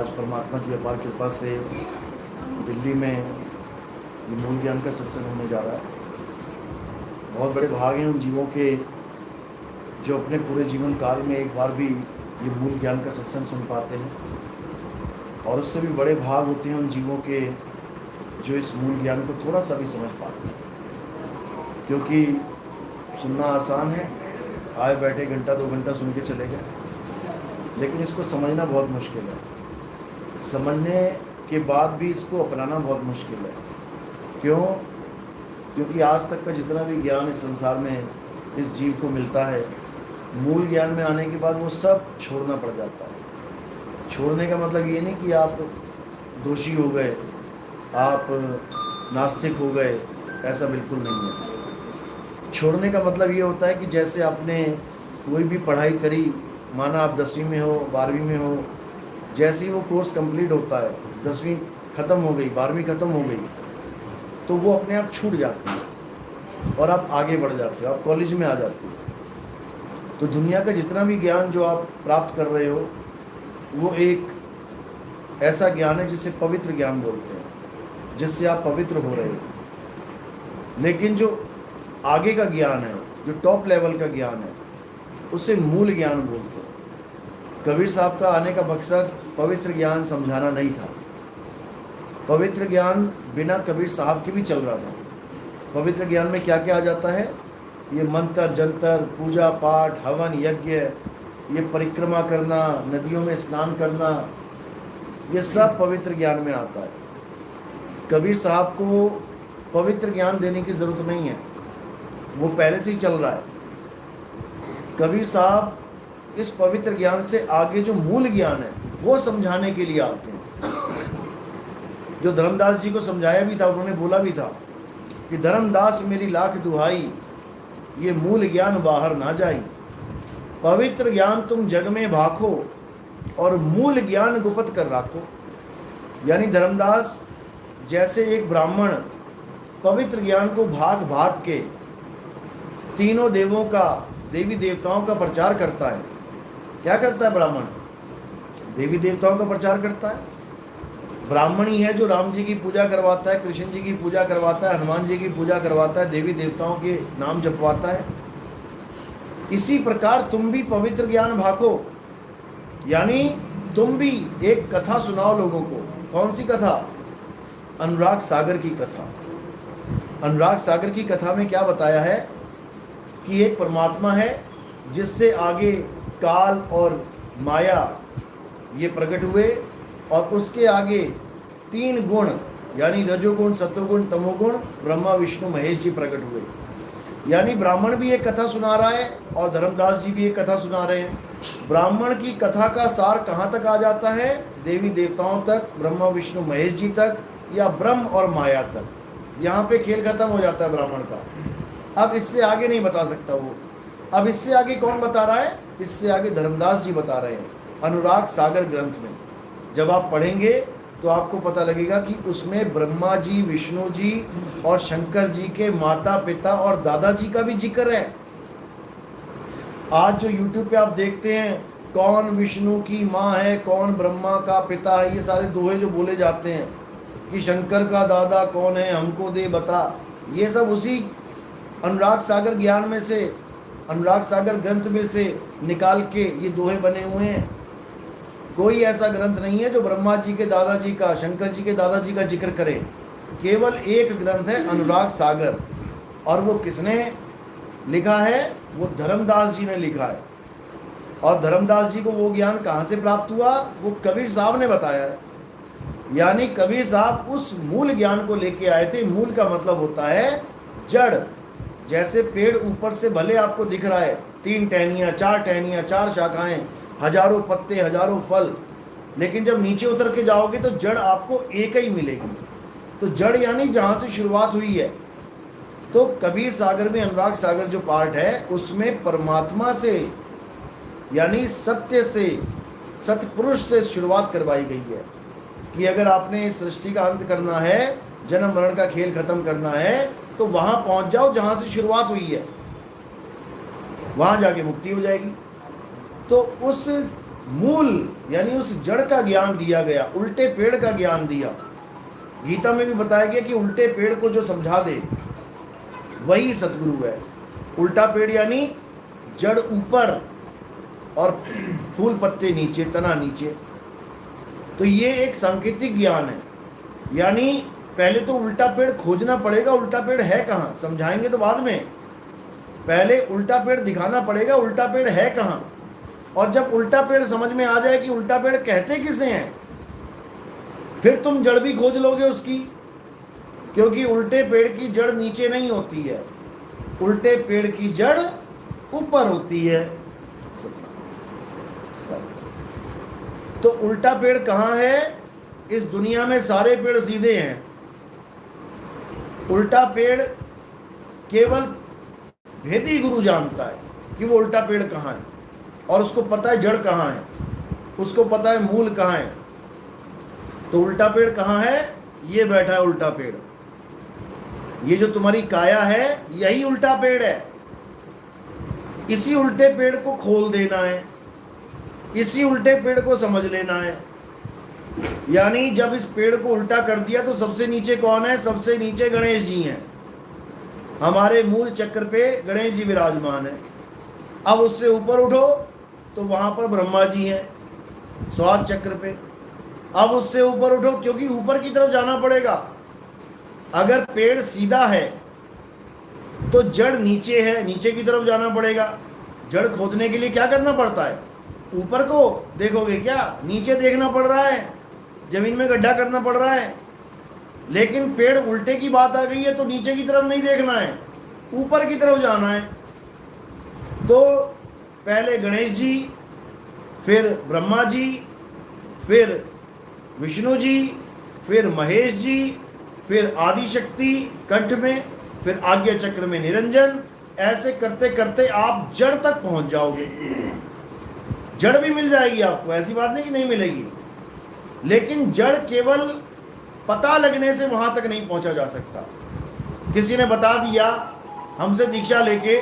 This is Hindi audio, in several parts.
आज परमात्मा की अपार कृपा से दिल्ली में ये मूल ज्ञान का सत्संग होने जा रहा है। बहुत बड़े भाग हैं उन जीवों के जो अपने पूरे जीवन काल में एक बार भी ये मूल ज्ञान का सत्संग सुन पाते हैं, और उससे भी बड़े भाग होते हैं उन जीवों के जो इस मूल ज्ञान को थोड़ा सा भी समझ पाते हैं। क्योंकि सुनना आसान है, आए बैठे घंटा 2 घंटा सुन के चले गए, लेकिन इसको समझना बहुत मुश्किल है। समझने के बाद भी इसको अपनाना बहुत मुश्किल है। क्यों? क्योंकि आज तक का जितना भी ज्ञान इस संसार में इस जीव को मिलता है, मूल ज्ञान में आने के बाद वो सब छोड़ना पड़ जाता है। छोड़ने का मतलब ये नहीं कि आप दोषी हो गए, आप नास्तिक हो गए, ऐसा बिल्कुल नहीं है। छोड़ने का मतलब ये होता है कि जैसे आपने कोई भी पढ़ाई करी, माना आप 10वीं में हो, 12वीं में हो, जैसे ही वो कोर्स कंप्लीट होता है, 10वीं ख़त्म हो गई, 12वीं ख़त्म हो गई, तो वो अपने आप छूट जाती है और आप आगे बढ़ जाते हो, आप कॉलेज में आ जाते हो। तो दुनिया का जितना भी ज्ञान जो आप प्राप्त कर रहे हो, वो एक ऐसा ज्ञान है जिसे पवित्र ज्ञान बोलते हैं, जिससे आप पवित्र हो रहे हो। लेकिन जो आगे का ज्ञान है, जो टॉप लेवल का ज्ञान है, उसे मूल ज्ञान बोलते हैं। कबीर साहब का आने का मकसद पवित्र ज्ञान समझाना नहीं था। पवित्र ज्ञान बिना कबीर साहब के भी चल रहा था। पवित्र ज्ञान में क्या क्या आ जाता है? ये मंत्र जंतर, पूजा पाठ, हवन यज्ञ, ये परिक्रमा करना, नदियों में स्नान करना, ये सब पवित्र ज्ञान में आता है। कबीर साहब को पवित्र ज्ञान देने की ज़रूरत नहीं है, वो पहले से ही चल रहा है। कबीर साहब इस पवित्र ज्ञान से आगे जो मूल ज्ञान है वो समझाने के लिए आते हैं। जो धर्मदास जी को समझाया भी था, उन्होंने बोला भी था कि धर्मदास मेरी लाख दुहाई, ये मूल ज्ञान बाहर ना जाई। पवित्र ज्ञान तुम जग में भाखो और मूल ज्ञान गुप्त कर राखो। यानी धर्मदास जैसे एक ब्राह्मण पवित्र ज्ञान को भाग भाग के तीनों देवों का, देवी देवताओं का प्रचार करता है। क्या करता है ब्राह्मण? देवी देवताओं का प्रचार करता है। ब्राह्मण ही है जो राम जी की पूजा करवाता है, कृष्ण जी की पूजा करवाता है, हनुमान जी की पूजा करवाता है, देवी देवताओं के नाम जपवाता है। इसी प्रकार तुम भी पवित्र ज्ञान भाखो, यानी तुम भी एक कथा सुनाओ लोगों को। कौन सी कथा? अनुराग सागर की कथा। अनुराग सागर की कथा में क्या बताया है कि एक परमात्मा है जिससे आगे काल और माया ये प्रकट हुए, और उसके आगे 3 गुण यानी रजोगुण, सत्वगुण, तमोगुण, ब्रह्मा विष्णु महेश जी प्रकट हुए। यानी ब्राह्मण भी एक कथा सुना रहा है और धर्मदास जी भी एक कथा सुना रहे हैं। ब्राह्मण की कथा का सार कहाँ तक आ जाता है? देवी देवताओं तक, ब्रह्मा विष्णु महेश जी तक, या ब्रह्म और माया तक। यहाँ पे खेल खत्म हो जाता है ब्राह्मण का। अब इससे आगे नहीं बता सकता वो। अब इससे आगे कौन बता रहा है? इससे आगे धर्मदास जी बता रहे हैं अनुराग सागर ग्रंथ में। जब आप पढ़ेंगे तो आपको पता लगेगा कि उसमें ब्रह्मा जी, विष्णु जी और शंकर जी के माता पिता और दादाजी का भी जिक्र है। आज जो YouTube पे आप देखते हैं कौन विष्णु की माँ है, कौन ब्रह्मा का पिता है, ये सारे दोहे जो बोले जाते हैं कि शंकर का दादा कौन है, हमको दे बता, ये सब उसी अनुराग सागर ज्ञान में से, अनुराग सागर ग्रंथ में से निकाल के ये दोहे बने हुए हैं। कोई ऐसा ग्रंथ नहीं है जो ब्रह्मा जी के दादाजी का, शंकर जी के दादाजी का जिक्र करे। केवल एक ग्रंथ है अनुराग सागर, और वो किसने लिखा है? वो धर्मदास जी ने लिखा है। और धर्मदास जी को वो ज्ञान कहाँ से प्राप्त हुआ? वो कबीर साहब ने बताया है। यानी कबीर साहब उस मूल ज्ञान को लेके आए थे। मूल का मतलब होता है जड़। जैसे पेड़ ऊपर से भले आपको दिख रहा है 3 टहनियाँ, 4 टहनियाँ, 4 शाखाएं, हजारों पत्ते, हजारों फल, लेकिन जब नीचे उतर के जाओगे तो जड़ आपको एक ही मिलेगी। तो जड़ यानी जहाँ से शुरुआत हुई है। तो कबीर सागर में अनुराग सागर जो पार्ट है उसमें परमात्मा से यानी सत्य से, सतपुरुष से शुरुआत करवाई गई है कि अगर आपने सृष्टि का अंत करना है, जन्म मरण का खेल खत्म करना है, तो वहां पहुंच जाओ जहां से शुरुआत हुई है, वहां जाके मुक्ति हो जाएगी। तो उस मूल यानी उस जड़ का ज्ञान दिया गया, उल्टे पेड़ का ज्ञान दिया। गीता में भी बताया गया कि उल्टे पेड़ को जो समझा दे वही सतगुरु है। उल्टा पेड़ यानी जड़ ऊपर और फूल पत्ते नीचे, तना नीचे। तो ये एक सांकेतिक ज्ञान है। यानी पहले तो उल्टा पेड़ खोजना पड़ेगा, उल्टा पेड़ है कहाँ, समझाएंगे तो बाद में। पहले उल्टा पेड़ दिखाना पड़ेगा, उल्टा पेड़ है कहाँ। और जब उल्टा पेड़ समझ में आ जाए कि उल्टा पेड़ कहते किसे हैं, फिर तुम जड़ भी खोज लोगे उसकी, क्योंकि उल्टे पेड़ की जड़ नीचे नहीं होती है, उल्टे पेड़ की जड़ ऊपर होती है। तो उल्टा पेड़ कहाँ है? इस दुनिया में सारे पेड़ सीधे हैं। उल्टा पेड़ केवल भेदी गुरु जानता है कि वो उल्टा पेड़ कहाँ है, और उसको पता है जड़ कहाँ है, उसको पता है मूल कहाँ है। तो उल्टा पेड़ कहाँ है? ये बैठा है उल्टा पेड़। ये जो तुम्हारी काया है यही उल्टा पेड़ है। इसी उल्टे पेड़ को खोल देना है, इसी उल्टे पेड़ को समझ लेना है। यानी जब इस पेड़ को उल्टा कर दिया तो सबसे नीचे कौन है? सबसे नीचे गणेश जी हैं। हमारे मूल चक्र पे गणेश जी विराजमान है। अब उससे ऊपर उठो तो वहां पर ब्रह्मा जी हैं स्वाद चक्र पे। अब उससे ऊपर उठो, क्योंकि ऊपर की तरफ जाना पड़ेगा। अगर पेड़ सीधा है तो जड़ नीचे है, नीचे की तरफ जाना पड़ेगा। जड़ खोदने के लिए क्या करना पड़ता है? ऊपर को देखोगे क्या? नीचे देखना पड़ रहा है, जमीन में गड्ढा करना पड़ रहा है। लेकिन पेड़ उल्टे की बात आ गई है तो नीचे की तरफ नहीं देखना है, ऊपर की तरफ जाना है। तो पहले गणेश जी, फिर ब्रह्मा जी, फिर विष्णु जी, फिर महेश जी, फिर आदि शक्ति कंठ में, फिर आज्ञा चक्र में निरंजन। ऐसे करते करते आप जड़ तक पहुंच जाओगे। जड़ भी मिल जाएगी आपको, ऐसी बात नहीं कि नहीं मिलेगी। लेकिन जड़ केवल पता लगने से वहां तक नहीं पहुंचा जा सकता। किसी ने बता दिया हमसे दीक्षा लेके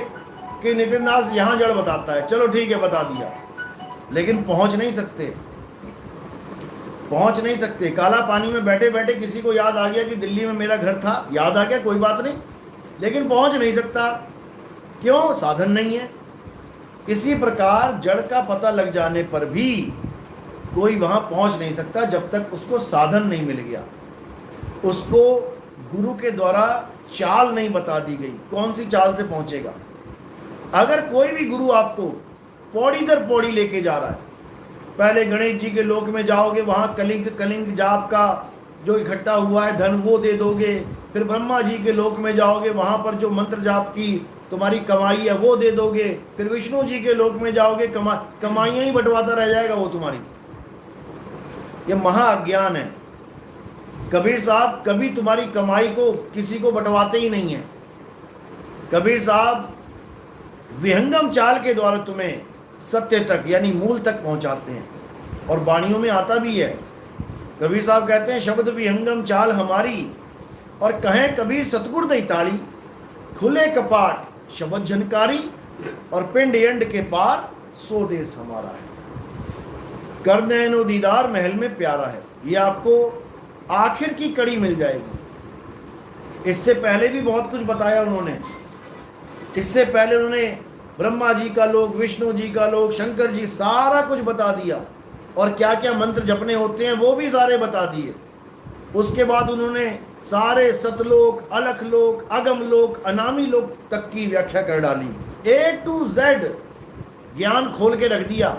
कि नितिन दास यहां जड़ बताता है, चलो ठीक है बता दिया, लेकिन पहुंच नहीं सकते, पहुंच नहीं सकते। काला पानी में बैठे बैठे किसी को याद आ गया कि दिल्ली में मेरा घर था, याद आ गया, कोई बात नहीं, लेकिन पहुंच नहीं सकता। क्यों? साधन नहीं है। इसी प्रकार जड़ का पता लग जाने पर भी कोई वहां पहुंच नहीं सकता जब तक उसको साधन नहीं मिल गया, उसको गुरु के द्वारा चाल नहीं बता दी गई, कौन सी चाल से पहुंचेगा। अगर कोई भी गुरु आपको पौड़ी दर पौड़ी लेके जा रहा है, पहले गणेश जी के लोक में जाओगे, वहां कलिंग जाप का जो इकट्ठा हुआ है धन वो दे दोगे। फिर ब्रह्मा जी के लोक में जाओगे, वहां पर जो मंत्र जाप की तुम्हारी कमाई है वो दे दोगे। फिर विष्णु जी के लोक में जाओगे, कमाइयां ही बंटवाता रह जाएगा वो तुम्हारी। ये महाअज्ञान है। कबीर साहब कभी तुम्हारी कमाई को किसी को बंटवाते ही नहीं है। कबीर साहब विहंगम चाल के द्वारा तुम्हें सत्य तक यानी मूल तक पहुंचाते हैं, और वाणियों में आता भी है। कबीर साहब कहते हैं शब्द विहंगम चाल हमारी, और कहें कबीर सतगुर दई ताड़ी, खुले कपाट शब्द झनकारी, और पिंड एंड के पार सो देश हमारा है। कर नैनो दीदार महल में प्यारा है। ये आपको आखिर की कड़ी मिल जाएगी। इससे पहले भी बहुत कुछ बताया उन्होंने। इससे पहले उन्होंने ब्रह्मा जी का लोक, विष्णु जी का लोक, शंकर जी, सारा कुछ बता दिया, और क्या क्या मंत्र जपने होते हैं वो भी सारे बता दिए। उसके बाद उन्होंने सारे सतलोक, अलख लोक, अगम लोक, अनामी लोक तक की व्याख्या कर डाली। A to Z ज्ञान खोल के रख दिया।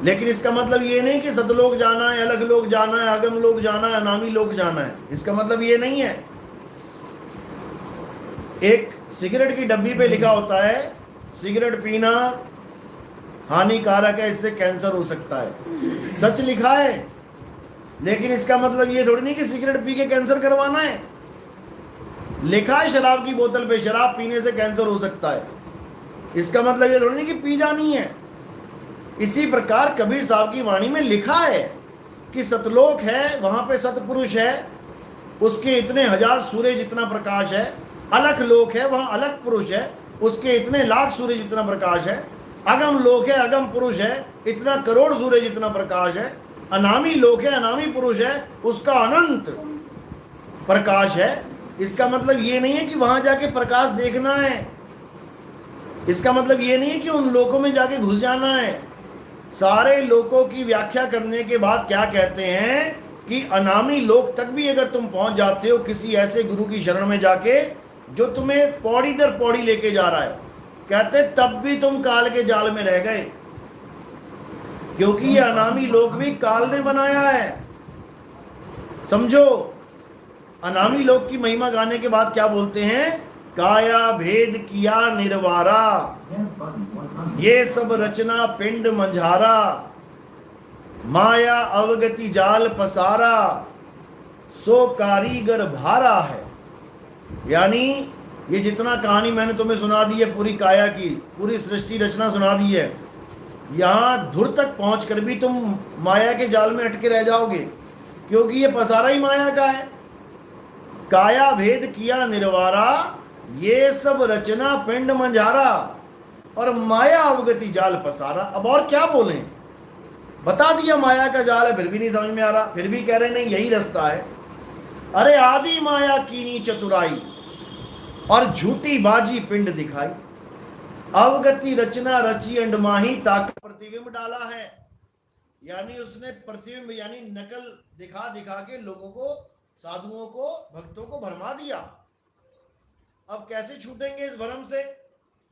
लेकिन इसका मतलब ये नहीं कि सतलोक जाना है, अलग लोक जाना है, अगम लोक जाना है, अनामी लोक जाना है। इसका मतलब ये नहीं है। एक सिगरेट की डब्बी पे लिखा होता है सिगरेट पीना हानिकारक है, इससे कैंसर हो सकता है। सच लिखा है, लेकिन इसका मतलब ये थोड़ी नहीं कि सिगरेट पी के कैंसर करवाना है। लिखा है शराब की बोतल पे शराब पीने से कैंसर हो सकता है, इसका मतलब ये थोड़ी नहीं कि पी जानी है। इसी प्रकार कबीर साहब की वाणी में लिखा है कि सतलोक है, वहां पे सतपुरुष है, उसके इतने हजार सूर्य जितना प्रकाश है। अलख लोक है, वहां अलख पुरुष है, उसके इतने लाख सूर्य जितना प्रकाश है। अगम लोक है, अगम पुरुष है, इतना करोड़ सूर्य जितना प्रकाश है। अनामी लोक है, अनामी पुरुष है, उसका अनंत प्रकाश है। इसका मतलब ये नहीं है कि वहां जाके प्रकाश देखना है, इसका मतलब ये नहीं है कि उन लोकों में जाके घुस जाना है। सारे लोकों की व्याख्या करने के बाद क्या कहते हैं कि अनामी लोक तक भी अगर तुम पहुंच जाते हो किसी ऐसे गुरु की शरण में जाके जो तुम्हें पौड़ी दर पौड़ी लेके जा रहा है, कहते तब भी तुम काल के जाल में रह गए, क्योंकि ये अनामी लोक भी काल ने बनाया है। समझो, अनामी लोक की महिमा गाने के बाद क्या बोलते हैं, काया भेद किया निर्वारा, ये सब रचना पिंड मंझारा, माया अवगति जाल पसारा, सो कारीगर भारा है। यानी ये जितना कहानी मैंने तुम्हें सुना दी है, पूरी काया की पूरी सृष्टि रचना सुना दी है, यहां धुर तक पहुंचकर भी तुम माया के जाल में अटके रह जाओगे, क्योंकि ये पसारा ही माया का है। काया भेद किया निर्वारा, ये सब रचना पिंड मंझारा, और माया अवगति जाल पसारा। अब और क्या बोलें, बता दिया माया का जाल है, फिर भी नहीं समझ में आ रहा, फिर भी कह रहे नहीं यही रास्ता है। अरे आदि माया कीनी चतुराई, और झूठी बाजी पिंड दिखाई, अवगति रचना रची अंडमाही, ताकि प्रतिबिंब डाला है। यानी उसने प्रतिबिंब यानी नकल दिखा दिखा के लोगों को, साधुओं को, भक्तों को भरमा दिया। अब कैसे छूटेंगे इस भ्रम से,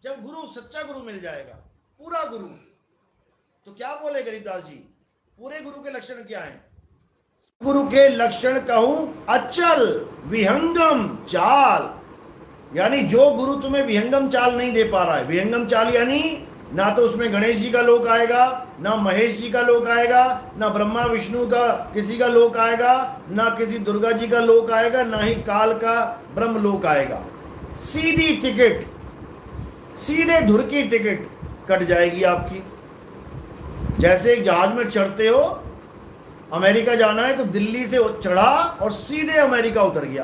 जब गुरु, सच्चा गुरु मिल जाएगा, पूरा गुरु। तो क्या बोले गरीबदास जी, पूरे गुरु के लक्षण क्या हैं? गुरु के लक्षण कहूं अचल विहंगम चाल, यानी जो गुरु तुम्हें विहंगम चाल नहीं दे पा रहा है। विहंगम चाल यानी ना तो उसमें गणेश जी का लोक आएगा, ना महेश जी का लोक आएगा, ना ब्रह्मा विष्णु का किसी का लोक आएगा, ना किसी दुर्गा जी का लोक आएगा, ना ही काल का ब्रह्म लोक आएगा। सीधी टिकट, सीधे धुर की टिकट कट जाएगी आपकी। जैसे एक जहाज में चढ़ते हो, अमेरिका जाना है तो दिल्ली से चढ़ा और सीधे अमेरिका उतर गया,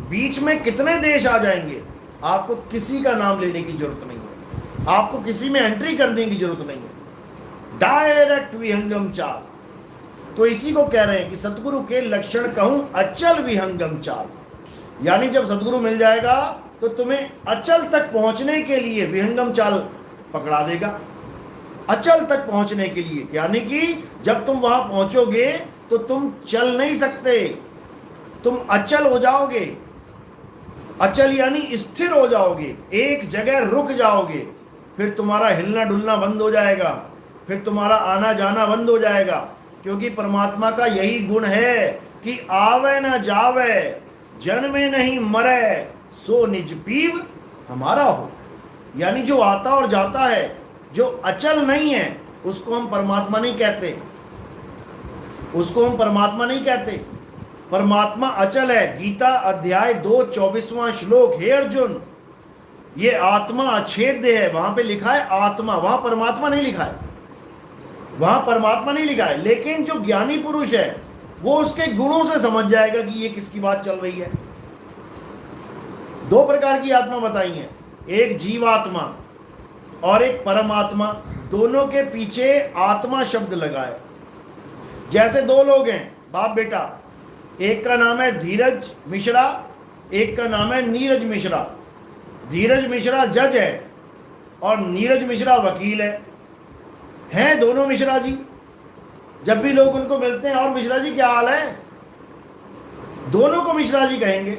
बीच में कितने देश आ जाएंगे, आपको किसी का नाम लेने की जरूरत नहीं है, आपको किसी में एंट्री करने की जरूरत नहीं है, डायरेक्ट विहंगम चाल। तो इसी को कह रहे हैं कि सतगुरु के लक्षण कहूं अचल विहंगम चाल, यानी जब सतगुरु मिल जाएगा तो तुम्हें अचल तक पहुंचने के लिए विहंगम चाल पकड़ा देगा। अचल तक पहुंचने के लिए यानी कि जब तुम वहां पहुंचोगे तो तुम चल नहीं सकते, तुम अचल हो जाओगे। अचल यानी स्थिर हो जाओगे, एक जगह रुक जाओगे, फिर तुम्हारा हिलना डुलना बंद हो जाएगा, फिर तुम्हारा आना जाना बंद हो जाएगा, क्योंकि परमात्मा का यही गुण है कि आवे न जावे, जन्मे नहीं मरे, सो निज पीव हमारा हो। यानी जो आता और जाता है, जो अचल नहीं है, उसको हम परमात्मा नहीं कहते, उसको हम परमात्मा नहीं कहते। परमात्मा अचल है। गीता अध्याय 2 24वां श्लोक, हे अर्जुन, ये आत्मा अछेद्य है, वहां पे लिखा है आत्मा, वहां परमात्मा नहीं लिखा है, वहां परमात्मा नहीं लिखा है। लेकिन जो ज्ञानी पुरुष है वो उसके गुणों से समझ जाएगा कि ये किसकी बात चल रही है। दो प्रकार की आत्मा बताई है, एक जीवात्मा और एक परमात्मा। दोनों के पीछे आत्मा शब्द लगा है। जैसे दो लोग हैं, बाप बेटा, एक का नाम है धीरज मिश्रा, एक का नाम है नीरज मिश्रा। धीरज मिश्रा जज है और नीरज मिश्रा वकील है। हैं दोनों मिश्रा जी। जब भी लोग उनको मिलते हैं, और मिश्रा जी क्या हाल है, दोनों को मिश्रा जी कहेंगे।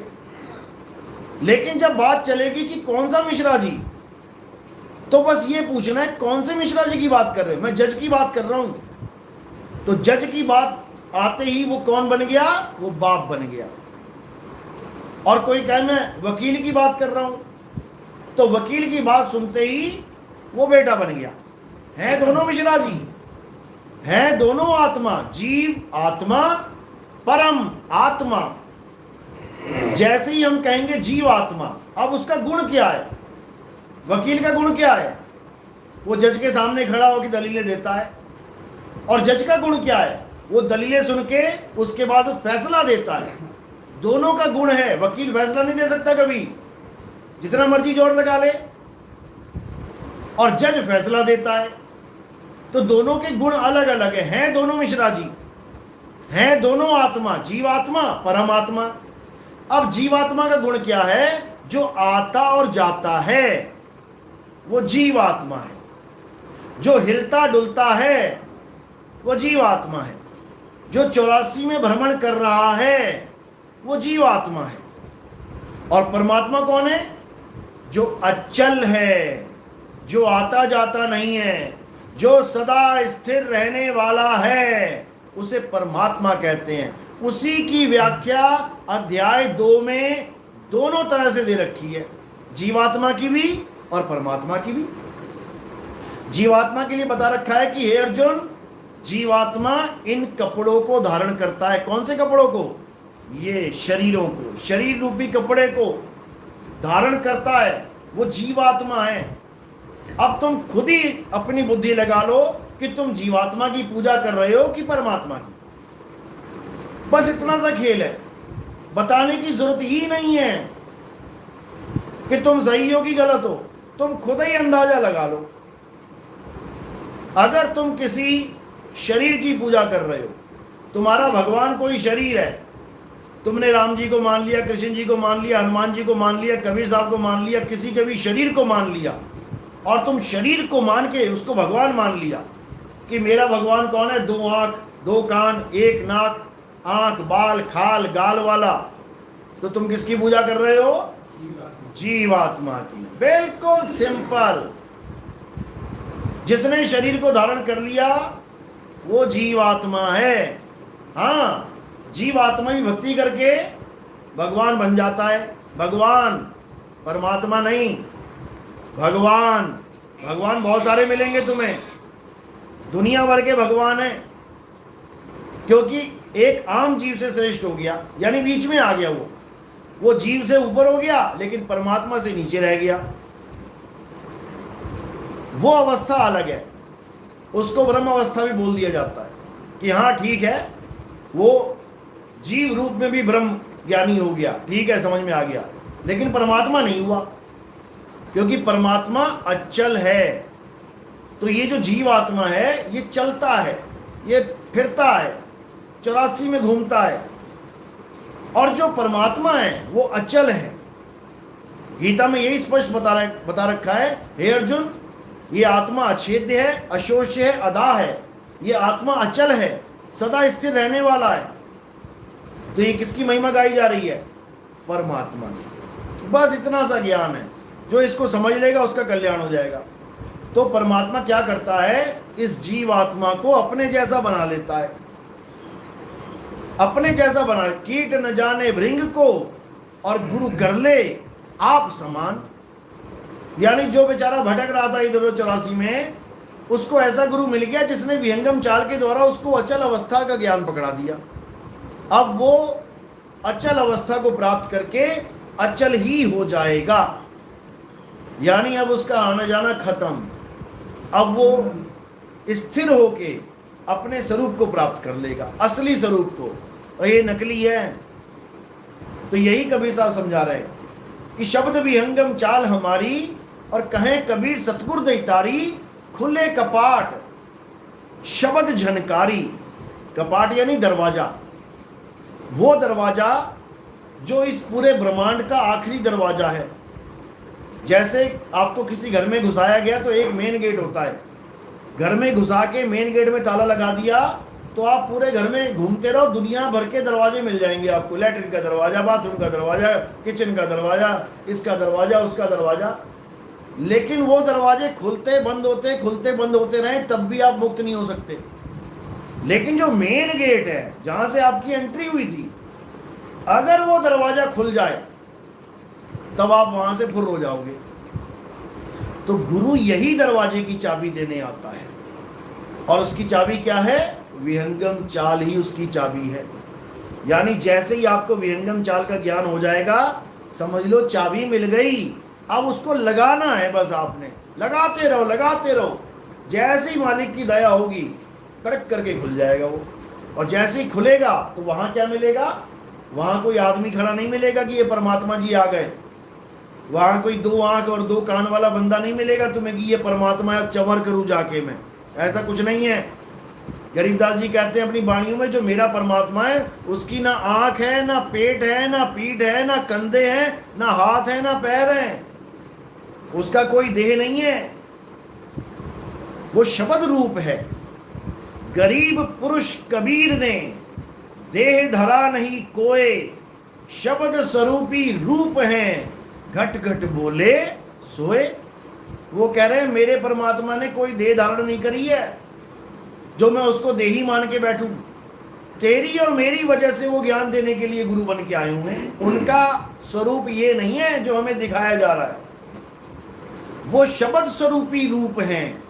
लेकिन जब बात चलेगी कि कौन सा मिश्रा जी, तो बस ये पूछना है कौन से मिश्रा जी की बात कर रहे हैं। मैं जज की बात कर रहा हूं, तो जज की बात आते ही वो कौन बन गया, वो बाप बन गया। और कोई कहे मैं वकील की बात कर रहा हूं, तो वकील की बात सुनते ही वो बेटा बन गया। हैं दोनों मिश्रा जी, हैं दोनों आत्मा, जीव आत्मा, परम आत्मा। जैसे ही हम कहेंगे जीव आत्मा, अब उसका गुण क्या है, वकील का गुण क्या है, वो जज के सामने खड़ा होकर दलीलें देता है। और जज का गुण क्या है, वो दलीलें सुन के उसके बाद फैसला देता है। दोनों का गुण है। वकील फैसला नहीं दे सकता कभी, जितना मर्जी जोर लगा ले। और जज फैसला देता है। तो दोनों के गुण अलग अलग हैं दोनों मिश्रा जी, हैं दोनों आत्मा, जीवात्मा परमात्मा। अब जीवात्मा का गुण क्या है? जो आता और जाता है वो जीवात्मा है, जो हिलता डुलता है वो जीवात्मा है, जो 84 में भ्रमण कर रहा है वो जीवात्मा है। और परमात्मा कौन है? जो अचल है, जो आता जाता नहीं है, जो सदा स्थिर रहने वाला है, उसे परमात्मा कहते हैं। उसी की व्याख्या अध्याय 2 में दोनों तरह से दे रखी है, जीवात्मा की भी और परमात्मा की भी। जीवात्मा के लिए बता रखा है कि हे अर्जुन, जीवात्मा इन कपड़ों को धारण करता है। कौन से कपड़ों को? ये शरीरों को, शरीर रूपी कपड़े को धारण करता है, वो जीवात्मा है। अब तुम खुद ही अपनी बुद्धि लगा लो कि तुम जीवात्मा की पूजा कर रहे हो कि परमात्मा की। बस इतना सा खेल है, बताने की जरूरत ही नहीं है कि तुम सही हो कि गलत हो, तुम खुद ही अंदाजा लगा लो। अगर तुम किसी शरीर की पूजा कर रहे हो, तुम्हारा भगवान कोई शरीर है, तुमने राम जी को मान लिया, कृष्ण जी को मान लिया, हनुमान जी को मान लिया, कबीर साहब को मान लिया, किसी के भी शरीर को मान लिया, और तुम शरीर को मान के उसको भगवान मान लिया कि मेरा भगवान कौन है? 2 आंख, 2 कान, 1 नाक, आंख, बाल, खाल, गाल वाला। तो तुम किसकी पूजा कर रहे हो? जीवात्मा की। बिल्कुल सिंपल। जिसने शरीर को धारण कर लिया वो जीवात्मा है। हाँ, जीवात्मा भी भक्ति करके भगवान बन जाता है। भगवान, परमात्मा नहीं, भगवान। भगवान बहुत सारे मिलेंगे तुम्हें, दुनिया भर के भगवान है, क्योंकि एक आम जीव से श्रेष्ठ हो गया, यानी बीच में आ गया। वो जीव से ऊपर हो गया लेकिन परमात्मा से नीचे रह गया। वो अवस्था अलग है, उसको ब्रह्म अवस्था भी बोल दिया जाता है कि हाँ ठीक है, वो जीव रूप में भी ब्रह्म ज्ञानी हो गया, ठीक है, समझ में आ गया। लेकिन परमात्मा नहीं हुआ, क्योंकि परमात्मा अचल है। तो ये जो जीवात्मा है ये चलता है, ये फिरता है, 84 में घूमता है। और जो परमात्मा है वो अचल है। गीता में यही स्पष्ट बता रखा है, हे अर्जुन, ये आत्मा अछेद्य है, अशोष्य है, अदा है। ये आत्मा अचल है, सदा स्थिर रहने वाला है। तो ये किसकी महिमा गाई जा रही है? परमात्मा की। बस इतना सा ज्ञान है, जो इसको समझ लेगा उसका कल्याण हो जाएगा। तो परमात्मा क्या करता है? इस जीवात्मा को अपने जैसा बना लेता है, अपने जैसा बना। कीट न जाने भृंग को और गुरु कर ले आप समान। यानी जो बेचारा भटक रहा था इधर 84 में, उसको ऐसा गुरु मिल गया जिसने विहंगम चाल के द्वारा उसको अचल अवस्था का ज्ञान पकड़ा दिया। अब वो अचल अवस्था को प्राप्त करके अचल ही हो जाएगा, यानी अब उसका आना जाना खत्म। अब वो स्थिर होके अपने स्वरूप को प्राप्त कर लेगा, असली स्वरूप को। और ये नकली है। तो यही कबीर साहब समझा रहे हैं कि शब्द विहंगम चाल हमारी, और कहें कबीर सतगुर दैतारी, खुले कपाट शब्द झनकारी। कपाट यानी दरवाजा, वो दरवाजा जो इस पूरे ब्रह्मांड का आखिरी दरवाजा है। जैसे आपको किसी घर में घुसाया गया तो एक मेन गेट होता है, घर में घुसा के मेन गेट में ताला लगा दिया तो आप पूरे घर में घूमते रहो, दुनिया भर के दरवाजे मिल जाएंगे आपको। लैट्रिन का दरवाजा, बाथरूम का दरवाजा, किचन का दरवाजा, इसका दरवाजा, उसका दरवाजा। लेकिन वो दरवाजे खुलते बंद होते रहे, तब भी आप मुक्त नहीं हो सकते। लेकिन जो मेन गेट है जहां से आपकी एंट्री हुई थी, अगर वो दरवाजा खुल जाए तब आप वहां से फुर हो जाओगे। तो गुरु यही दरवाजे की चाबी देने आता है, और उसकी चाबी क्या है? विहंगम चाल ही उसकी चाबी है। यानी जैसे ही आपको विहंगम चाल का ज्ञान हो जाएगा, समझ लो चाबी मिल गई। अब उसको लगाना है, बस आपने लगाते रहो। जैसे ही मालिक की दया होगी, कड़क करके खुल जाएगा वो। और जैसे ही खुलेगा तो वहां क्या मिलेगा? वहां कोई आदमी खड़ा नहीं मिलेगा कि ये परमात्मा जी आ गए। वहां कोई 2 आंख और 2 कान वाला बंदा नहीं मिलेगा तुम्हें कि ये परमात्मा है, अब चवर करूं जाके मैं, ऐसा कुछ नहीं है। गरीबदास जी कहते हैं अपनी वाणियों में, जो मेरा परमात्मा है उसकी ना आंख है, ना पेट है, ना पीठ है, ना कंधे हैं, ना हाथ है, ना पैर है, उसका कोई देह नहीं है, वो शब्द रूप है। गरीब पुरुष कबीर ने देह धरा नहीं कोय, शब्द स्वरूपी रूप है, घट घट बोले सोए। वो कह रहे हैं मेरे परमात्मा ने कोई देह धारण नहीं करी है जो मैं उसको देही मान के बैठूं। तेरी और मेरी वजह से वो ज्ञान देने के लिए गुरु बन के आए हुए हैं। उनका स्वरूप ये नहीं है जो हमें दिखाया जा रहा है, वो शब्द स्वरूपी रूप हैं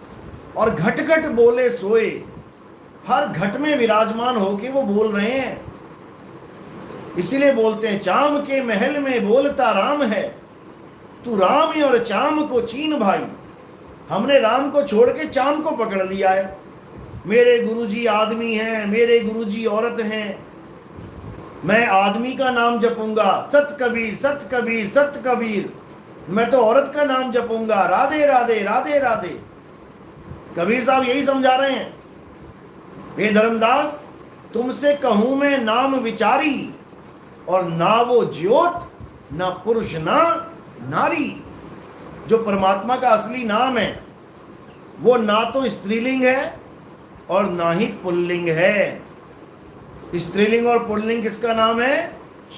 और घट घट बोले सोए, हर घट में विराजमान होके वो बोल रहे हैं। इसीलिए बोलते हैं चाम के महल में बोलता राम है, तू राम और चाम को चीन भाई। हमने राम को छोड़ के चाम को पकड़ लिया है। मेरे गुरुजी आदमी हैं, मेरे गुरुजी औरत हैं, मैं आदमी का नाम जपूंगा सत कबीर सत कबीर सत कबीर, मैं तो औरत का नाम जपूंगा राधे राधे राधे राधे। कबीर साहब यही समझा रहे हैं, हे धर्मदास तुमसे कहूं मैं नाम विचारी, और ना वो ज्योत ना पुरुष ना नारी। जो परमात्मा का असली नाम है वो ना तो स्त्रीलिंग है और ना ही पुल्लिंग है। स्त्रीलिंग और पुल्लिंग किसका नाम है?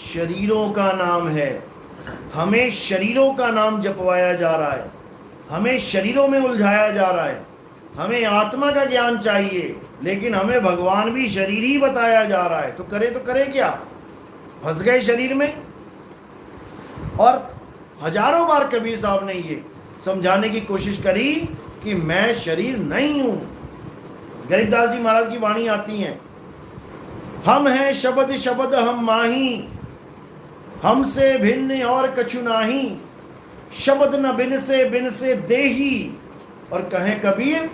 शरीरों का नाम है। हमें शरीरों का नाम जपवाया जा रहा है, हमें शरीरों में उलझाया जा रहा है। हमें आत्मा का ज्ञान चाहिए लेकिन हमें भगवान भी शरीर ही बताया जा रहा है। तो करे क्या? फंस गए शरीर में। और हजारों बार कबीर साहब ने ये समझाने की कोशिश करी कि मैं शरीर नहीं हूं। गरीबदास जी महाराज की वाणी आती है, हम हैं शब्द शब्द हम माही, हमसे भिन्न और कछु नाही, शब्द न बिन से देही, और कहें कबीर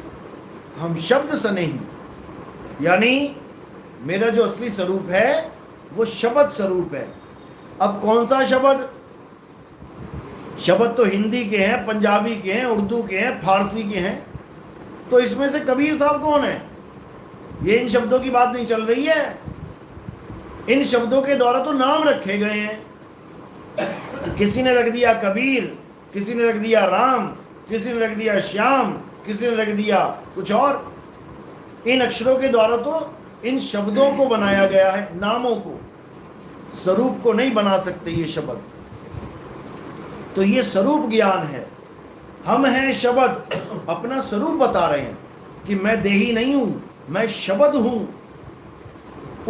हम शब्द से नहीं। यानी मेरा जो असली स्वरूप है वो शब्द स्वरूप है। अब कौन सा शब्द? शब्द तो हिंदी के हैं, पंजाबी के हैं, उर्दू के हैं, फारसी के हैं। तो इसमें से कबीर साहब कौन है? ये इन शब्दों की बात नहीं चल रही है। इन शब्दों के द्वारा तो नाम रखे गए हैं। किसी ने रख दिया कबीर, किसी ने रख दिया राम, किसी ने रख दिया श्याम, किसी ने रख दिया कुछ और। इन अक्षरों के द्वारा तो इन शब्दों को बनाया गया है, नामों को। स्वरूप को नहीं बना सकते ये शब्द। तो ये स्वरूप ज्ञान है। हम हैं शब्द, अपना स्वरूप बता रहे हैं कि मैं देही नहीं हूं, मैं शब्द हूं।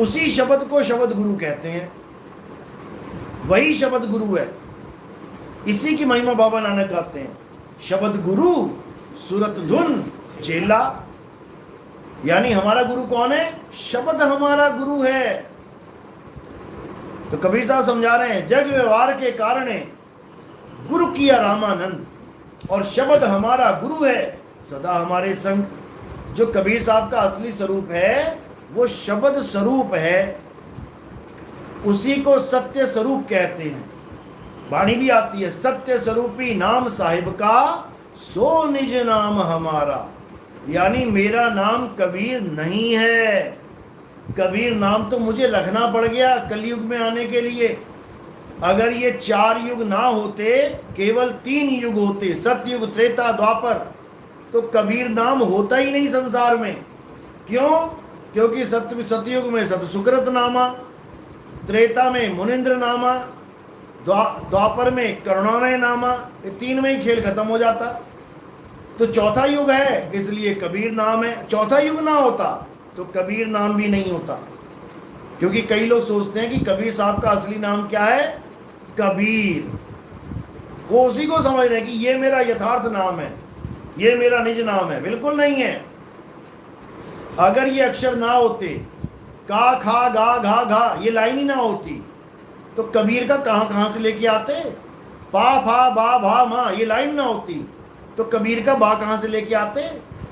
उसी शब्द को शब्द गुरु कहते हैं, वही शब्द गुरु है। इसी की महिमा बाबा नानक गाते हैं, शब्द गुरु सूरत धुन चेला। यानी हमारा गुरु कौन है? शब्द हमारा गुरु है। तो कबीर साहब समझा रहे हैं, जग व्यवहार के कारण गुरु किया रामानंद, और शब्द हमारा गुरु है सदा हमारे संग। जो कबीर साहब का असली स्वरूप है वो शब्द स्वरूप है, उसी को सत्य स्वरूप कहते हैं। वाणी भी आती है, सत्य स्वरूपी नाम साहिब का सो निज नाम हमारा। यानी मेरा नाम कबीर नहीं है। कबीर नाम तो मुझे रखना पड़ गया कलयुग में आने के लिए। अगर ये 4 युग ना होते, केवल 3 युग होते, सतयुग त्रेता द्वापर, तो कबीर नाम होता ही नहीं संसार में। क्यों? क्योंकि सतयुग में सत सुकृत नामा, त्रेता में मुनिंद्र नामा, द्वापर में करुणामय नामा, ये 3 में ही खेल खत्म हो जाता। तो चौथा युग है इसलिए कबीर नाम है। चौथा युग ना होता तो कबीर नाम भी नहीं होता। क्योंकि कई लोग सोचते हैं कि कबीर साहब का असली नाम क्या है? कबीर। वो उसी को समझ रहे हैं कि ये मेरा यथार्थ नाम है, ये मेरा निज नाम है। बिल्कुल नहीं है। अगर ये अक्षर ना होते, का खा गा घा घा, ये लाइन ही ना होती, तो कबीर का कहां से लेके आते? पा फा बा भा मा, ये लाइन ना होती तो कबीर का बा कहां से लेके आते?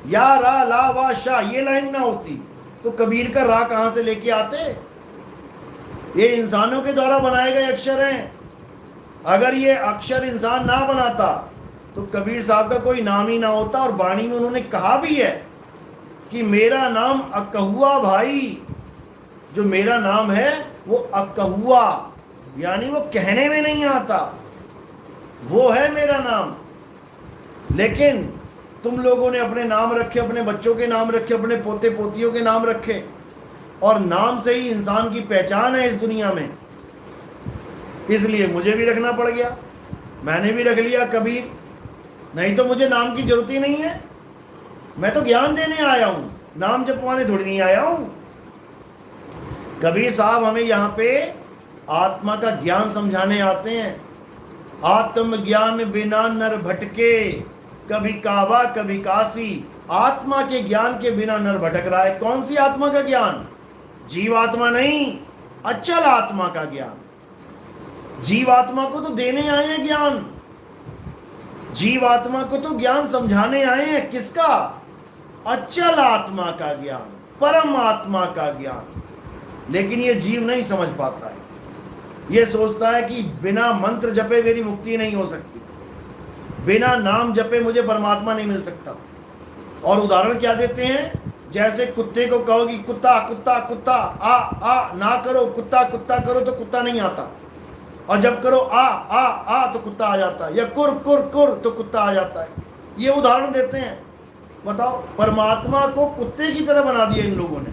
या रा ला वा शा, ये लाइन ना होती तो कबीर का रा कहां से लेके आते? ये इंसानों के द्वारा बनाए गए अक्षर हैं। अगर ये अक्षर इंसान ना बनाता तो कबीर साहब का कोई नाम ही ना होता। और वाणी में उन्होंने कहा भी है कि मेरा नाम अकहुआ भाई, जो मेरा नाम है वो अकहुआ, यानी वो कहने में नहीं आता, वो है मेरा नाम। लेकिन तुम लोगों ने अपने नाम रखे, अपने बच्चों के नाम रखे, अपने पोते पोतियों के नाम रखे, और नाम से ही इंसान की पहचान है इस दुनिया में। इसलिए मुझे भी रखना पड़ गया, मैंने भी रख लिया कबीर। नहीं तो मुझे नाम की जरूरत ही नहीं है, मैं तो ज्ञान देने आया हूं, नाम जपवाने थोड़ी नहीं आया हूं। कबीर साहब हमें यहाँ पे आत्मा का ज्ञान समझाने आते हैं। आत्मज्ञान बिना नर भटके, कभी काबा कभी काशी। आत्मा के ज्ञान के बिना नर भटक रहा है। कौन सी आत्मा का ज्ञान? जीवात्मा नहीं, अचल आत्मा का ज्ञान। जीवात्मा को तो देने आए हैं ज्ञान, जीवात्मा को तो ज्ञान समझाने आए हैं। किसका? अचल आत्मा का ज्ञान, परम आत्मा का ज्ञान। लेकिन ये जीव नहीं समझ पाता है। ये सोचता है कि बिना मंत्र जपे मेरी मुक्ति नहीं हो सकती, बिना नाम जपे मुझे परमात्मा नहीं मिल सकता। और उदाहरण क्या देते हैं? जैसे कुत्ते को कहो कि कुत्ता कुत्ता कुत्ता, आ आ ना करो, कुत्ता कुत्ता करो तो कुत्ता नहीं आता, और जब करो आ आ आ तो कुत्ता आ जाता है, या कुर कुर कुर तो कुत्ता आ जाता है। ये उदाहरण देते हैं। बताओ, परमात्मा को कुत्ते की तरह बना दिया इन लोगों ने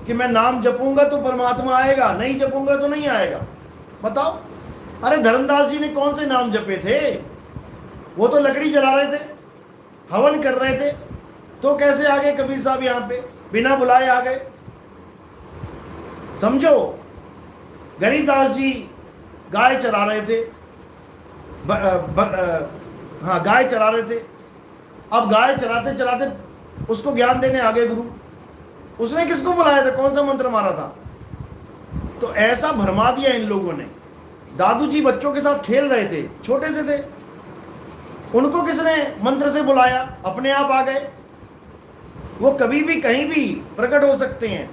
कि मैं नाम जपूंगा तो परमात्मा आएगा, नहीं जपूंगा तो नहीं आएगा। बताओ, अरे धर्मदास जी ने कौन से नाम जपे थे? वो तो लकड़ी जला रहे थे, हवन कर रहे थे, तो कैसे आ गए कबीर साहब यहां पे? बिना बुलाए आ गए। समझो, गरीबदास जी गाय चरा रहे थे, हाँ गाय चरा रहे थे। अब गाय चराते चराते उसको ज्ञान देने आ गए गुरु। उसने किसको बुलाया था? कौन सा मंत्र मारा था? तो ऐसा भरमा दिया इन लोगों ने। दादू जी बच्चों के साथ खेल रहे थे, छोटे से थे, उनको किसने मंत्र से बुलाया? अपने आप आ गए। वो कभी भी कहीं भी प्रकट हो सकते हैं।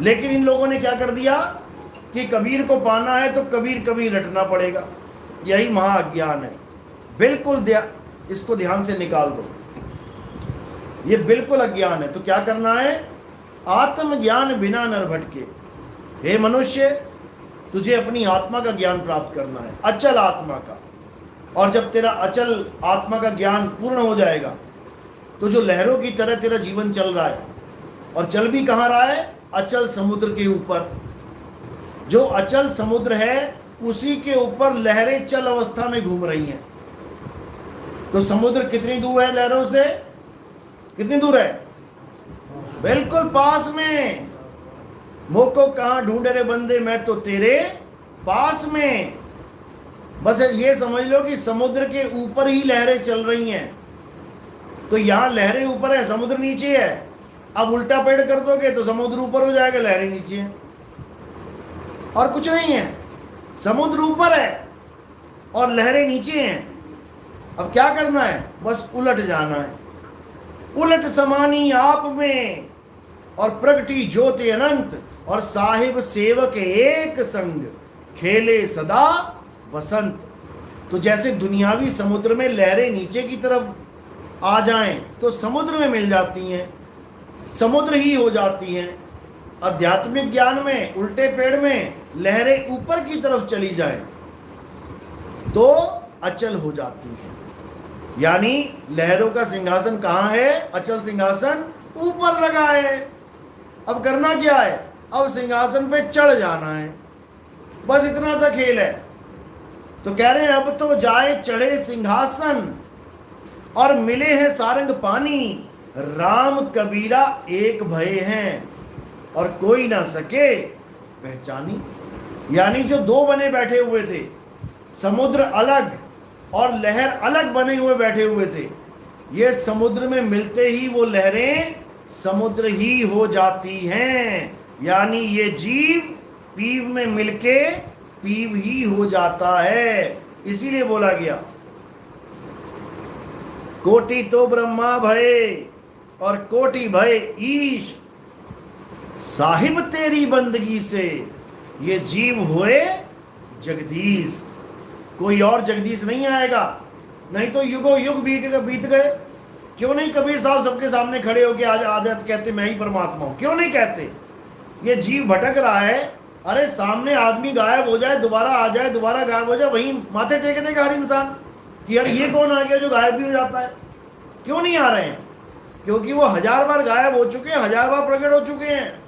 लेकिन इन लोगों ने क्या कर दिया कि कबीर को पाना है तो कबीर कबीर रटना पड़ेगा। यही महाअज्ञान है। बिल्कुल इसको ध्यान से निकाल दो, ये बिल्कुल अज्ञान है। तो क्या करना है? आत्मज्ञान बिना नर भटके। हे मनुष्य, तुझे अपनी आत्मा का ज्ञान प्राप्त करना है, अचल आत्मा का। और जब तेरा अचल आत्मा का ज्ञान पूर्ण हो जाएगा तो जो लहरों की तरह तेरा जीवन चल रहा है, और चल भी कहाँ रहा है? अचल समुद्र के ऊपर। जो अचल समुद्र है उसी के ऊपर लहरें चल अवस्था में घूम रही हैं। तो समुद्र कितनी दूर है लहरों से? कितनी दूर है? बिल्कुल पास में। मोको कहाँ ढूंढे रे बंदे, मैं तो तेरे पास में। बस ये समझ लो कि समुद्र के ऊपर ही लहरें चल रही हैं। तो यहां लहरें ऊपर है, समुद्र नीचे है। अब उल्टा पेड़ कर दोगे तो समुद्र ऊपर हो जाएगा, लहरें नीचे है, और कुछ नहीं है। समुद्र ऊपर है और लहरें नीचे हैं। अब क्या करना है? बस उलट जाना है। उलट समानी आप में, और प्रगटी ज्योति अनंत, और साहिब सेवक एक संग, खेले सदा वसंत। तो जैसे दुनियावी समुद्र में लहरें नीचे की तरफ आ जाएं तो समुद्र में मिल जाती हैं, समुद्र ही हो जाती हैं। आध्यात्मिक ज्ञान में उल्टे पेड़ में लहरें ऊपर की तरफ चली जाएं तो अचल हो जाती हैं। यानी लहरों का सिंहासन कहाँ है? अचल सिंहासन ऊपर लगा है। अब करना क्या है? अब सिंहासन पे चढ़ जाना है। बस इतना सा खेल है। तो कह रहे हैं अब तो जाए चढ़े सिंहासन, और मिले हैं सारंग पानी। राम कबीरा एक भय हैं, और कोई ना सके पहचानी। यानी जो दो बने बैठे हुए थे, समुद्र अलग और लहर अलग बने हुए बैठे हुए थे, ये समुद्र में मिलते ही वो लहरें समुद्र ही हो जाती हैं। यानी ये जीव पीव में मिलके पीव ही हो जाता है। इसीलिए बोला गया कोटि तो ब्रह्मा भय और कोटि भय ईश, साहिब तेरी बंदगी से ये जीव हुए जगदीश। कोई और जगदीश नहीं आएगा, नहीं तो युगों युग बीत गए। क्यों नहीं कबीर साहब सबके सामने खड़े होकर आज आदत कहते मैं ही परमात्मा हूं? क्यों नहीं कहते? ये जीव भटक रहा है, अरे सामने आदमी गायब हो जाए, दोबारा आ जाए, दोबारा गायब हो जाए, वहीं माथे टेक देगा हर इंसान कि यार ये कौन आ गया जो गायब भी हो जाता है। क्यों नहीं आ रहे हैं? क्योंकि वो 1000 बार गायब हो चुके हैं, 1000 बार प्रकट हो चुके हैं।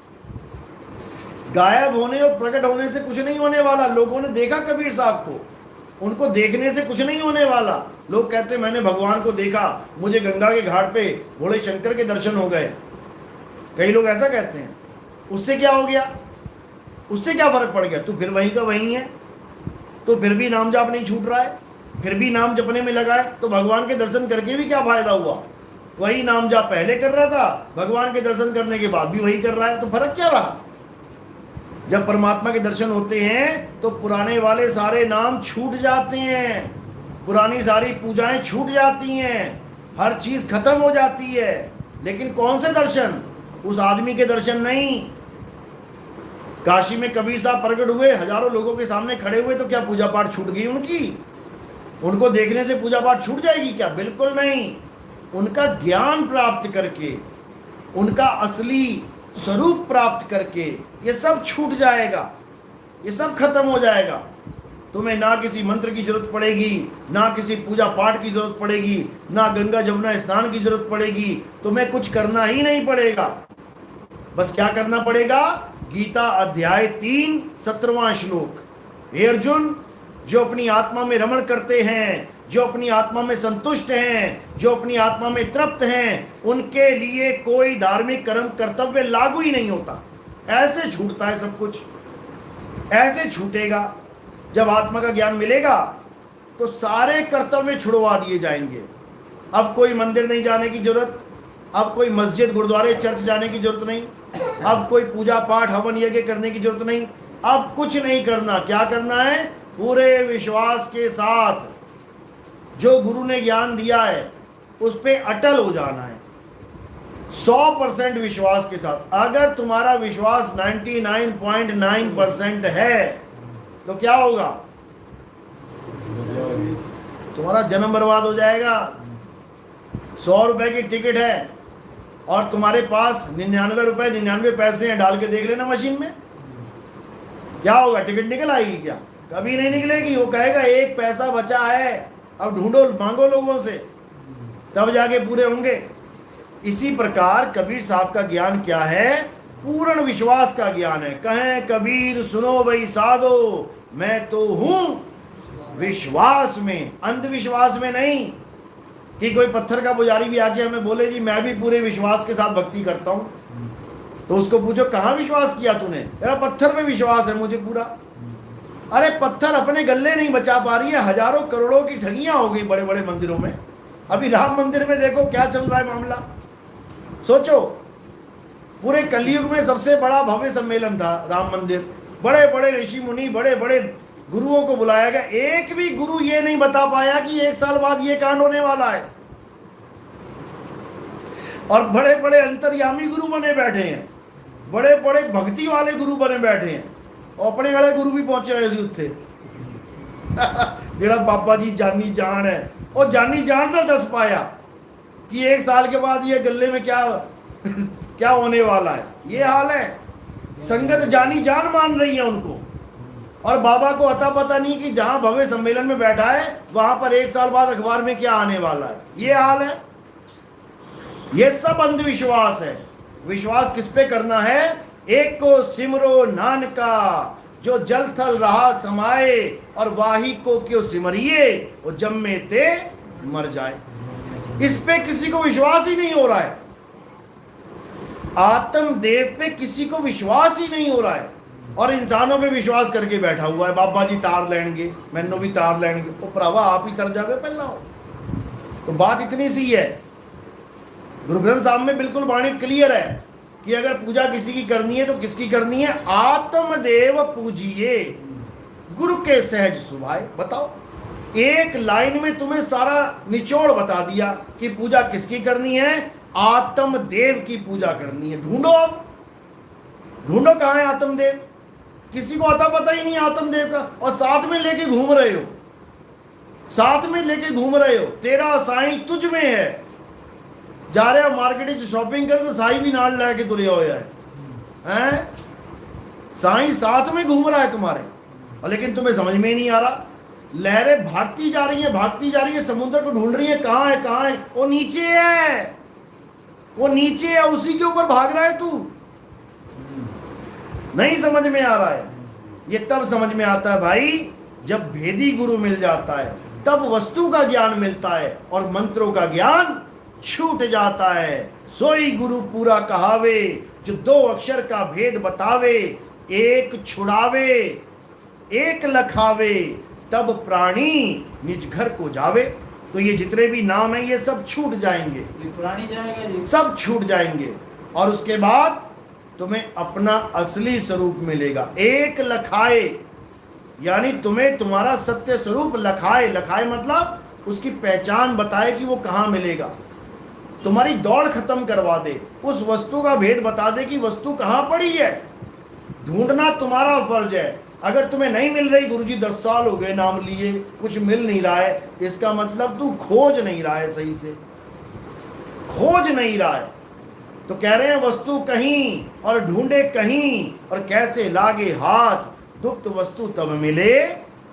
गायब होने और प्रकट होने से कुछ नहीं होने वाला। लोगों ने देखा कबीर साहब को, उनको देखने से कुछ नहीं होने वाला। लोग कहते मैंने भगवान को देखा, मुझे गंगा के घाट पे भोले शंकर के दर्शन हो गए। कई लोग ऐसा कहते हैं। उससे क्या हो गया? उससे क्या फर्क पड़ गया? तू फिर वहीं का वहीं है, तो फिर भी नाम जाप नहीं छूट रहा है, फिर भी नाम जपने में लगा है, तो भगवान के दर्शन करके भी क्या फायदा हुआ? वही नाम जाप पहले कर रहा था, भगवान के दर्शन करने के बाद भी वही कर रहा है, तो फर्क क्या रहा? जब परमात्मा के दर्शन होते हैं तो पुराने वाले सारे नाम छूट जाते हैं, पुरानी सारी पूजाएं छूट जाती हैं, हर चीज खत्म हो जाती है। लेकिन कौन से दर्शन? उस आदमी के दर्शन नहीं। काशी में कबीर साहब प्रकट हुए, हजारों लोगों के सामने खड़े हुए, तो क्या पूजा पाठ छूट गई उनकी? उनको देखने से पूजा पाठ छूट जाएगी क्या? बिल्कुल नहीं। उनका ज्ञान प्राप्त करके, उनका असली स्वरूप प्राप्त करके ये सब छूट जाएगा, ये सब खत्म हो जाएगा। तुम्हें ना किसी मंत्र की जरूरत पड़ेगी, ना किसी पूजा पाठ की जरूरत पड़ेगी, ना गंगा जमुना स्नान की जरूरत पड़ेगी। तुम्हें कुछ करना ही नहीं पड़ेगा। बस क्या करना पड़ेगा? गीता अध्याय 3 17वां श्लोक। हे अर्जुन, जो अपनी आत्मा में रमण करते हैं, जो अपनी आत्मा में संतुष्ट हैं, जो अपनी आत्मा में तृप्त हैं, उनके लिए कोई धार्मिक कर्म कर्तव्य लागू ही नहीं होता। ऐसे छूटता है सब कुछ, ऐसे छूटेगा। जब आत्मा का ज्ञान मिलेगा तो सारे कर्तव्य छुड़वा दिए जाएंगे। अब कोई मंदिर नहीं जाने की जरूरत, अब कोई मस्जिद गुरुद्वारे चर्च जाने की जरूरत नहीं, अब कोई पूजा पाठ हवन यज्ञ करने की जरूरत नहीं, अब कुछ नहीं करना। क्या करना है? पूरे विश्वास के साथ जो गुरु ने ज्ञान दिया है उस पे अटल हो जाना है, 100% विश्वास के साथ। अगर तुम्हारा विश्वास 99.9% है तो क्या होगा? तुम्हारा जन्म बर्बाद हो जाएगा। 100 रुपए की टिकट है और तुम्हारे पास 99 रुपए 99 पैसे हैं, डाल के देख लेना मशीन में, क्या होगा? टिकट निकल आएगी क्या? कभी नहीं निकलेगी। वो कहेगा 1 पैसा बचा है, अब ढूंढो, मांगो लोगों से, तब जाके पूरे होंगे। इसी प्रकार कबीर साहब का ज्ञान क्या है? पूर्ण विश्वास का ज्ञान है। कहें कबीर सुनो भाई साधो, मैं तो हूं विश्वास में, अंधविश्वास में नहीं। कि कोई पत्थर का पुजारी भी आके हमें बोले जी मैं भी पूरे विश्वास के साथ भक्ति करता हूं, तो उसको पूछो कहां विश्वास किया तूने? तेरा पत्थर पे विश्वास है मुझे पूरा। अरे पत्थर अपने गले नहीं बचा पा रही है, हजारों करोड़ों की ठगियां हो गई बड़े बड़े मंदिरों में। अभी राम मंदिर में देखो क्या चल रहा है मामला। सोचो, पूरे कलयुग में सबसे बड़ा भव्य सम्मेलन था राम मंदिर, बड़े बड़े ऋषि मुनि, बड़े बड़े गुरुओं को बुलाया गया। एक भी गुरु ये नहीं बता पाया कि 1 साल बाद ये कांड होने वाला है। और बड़े बड़े अंतर्यामी गुरु बने बैठे हैं, बड़े बड़े भक्ति वाले गुरु बने बैठे हैं, और अपने वाले गुरु भी पहुंचे हुए उत्थे जेड़ा बाबा जी जानी जान है, और जानी जान तो दस पाया कि 1 साल के बाद ये गले में क्या क्या होने वाला है। ये हाल है। संगत जानी जान मान रही है उनको, और बाबा को अता पता नहीं कि जहां भव्य सम्मेलन में बैठा है वहां पर 1 साल बाद अखबार में क्या आने वाला है। ये हाल है। ये सब अंधविश्वास है। विश्वास किस पे करना है? एक को सिमरो नानका, जो जल थल रहा समाए, और वाही को क्यों सिमरिए, वो जम्मे ते मर जाए। इस पे किसी को विश्वास ही नहीं हो रहा है। आत्मदेव पे किसी को विश्वास ही नहीं हो रहा है, और इंसानों पे विश्वास करके बैठा हुआ है। बाबा जी तार लेंगे, मैनू भी तार लेंगे। तो भरावा आप ही तर जावे पहला हो। तो बात इतनी सी है। गुरु ग्रंथ साहब में बिल्कुल वाणी क्लियर है कि अगर पूजा किसी की करनी है तो किसकी करनी है? आत्मदेव पूजिए, गुरु के सहज सुभाए। बताओ, एक लाइन में तुम्हें सारा निचोड़ बता दिया कि पूजा किसकी करनी है? आत्मदेव की पूजा करनी है। ढूंढो, अब ढूंढो कहां है आत्मदेव। किसी को अता पता ही नहीं आत्मदेव का, और साथ में लेके घूम रहे हो। साथ में लेके घूम रहे हो, तेरा साईं तुझ में है। जा रहे हो मार्केट च शॉपिंग कर तो साईं भी नाल लेके तुरे होया है, साईं साथ में घूम रहा है तुम्हारे, और लेकिन तुम्हें समझ में नहीं आ रहा। लहरें भागती जा रही हैं, भागती जा रही है, समुद्र को ढूंढ रही है, कहां है कहां है, वो नीचे है, वो नीचे है, उसी के ऊपर भाग रहा है तू। नहीं समझ में आ रहा है। ये तब समझ में आता है भाई जब भेदी गुरु मिल जाता है, तब वस्तु का ज्ञान मिलता है और मंत्रों का ज्ञान छूट जाता है। सोई गुरु पूरा कहावे, जो 2 अक्षर का भेद बतावे, एक छुड़ावे एक लखावे, तब प्राणी निज घर को जावे। तो ये जितने भी नाम है ये सब छूट जाएंगे, प्राणी जाएगा जी, सब छूट जाएंगे, और उसके बाद तुम्हें अपना असली स्वरूप मिलेगा। एक लखाए यानी तुम्हें तुम्हारा सत्य स्वरूप लखाए, लखाए मतलब उसकी पहचान बताए कि वो कहां मिलेगा, तुम्हारी दौड़ खत्म करवा दे, उस वस्तु का भेद बता दे कि वस्तु कहां पड़ी है। ढूंढना तुम्हारा फर्ज है। अगर तुम्हें नहीं मिल रही, गुरुजी 10 साल हो गए नाम लिए, कुछ मिल नहीं रहा है, इसका मतलब तू खोज नहीं रहा है, सही से खोज नहीं रहा है। तो कह रहे हैं वस्तु कहीं और ढूंढे कहीं, और कैसे लागे हाथ, गुप्त वस्तु तब मिले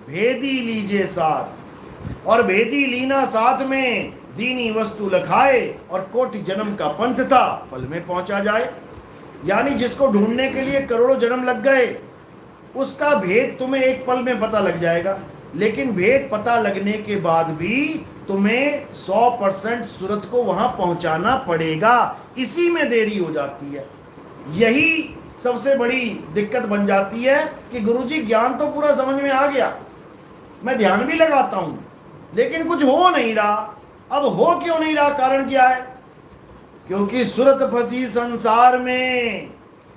भेदी लीजे साथ। और भेदी लीना साथ में, दीनी वस्तु लखाए, और कोटि जन्म का पंथ था पल में पहुंचा जाए। यानी जिसको ढूंढने के लिए करोड़ों जन्म लग गए, उसका भेद तुम्हें एक पल में पता लग जाएगा। लेकिन भेद पता लगने के बाद भी तुम्हें 100% सूरत को वहां पहुंचाना पड़ेगा, इसी में देरी हो जाती है। यही सबसे बड़ी दिक्कत बन जाती है कि गुरुजी ज्ञान तो पूरा समझ में आ गया, मैं ध्यान भी लगाता हूं, लेकिन कुछ हो नहीं रहा। अब हो क्यों नहीं रहा, कारण क्या है? क्योंकि सूरत फंसी संसार में,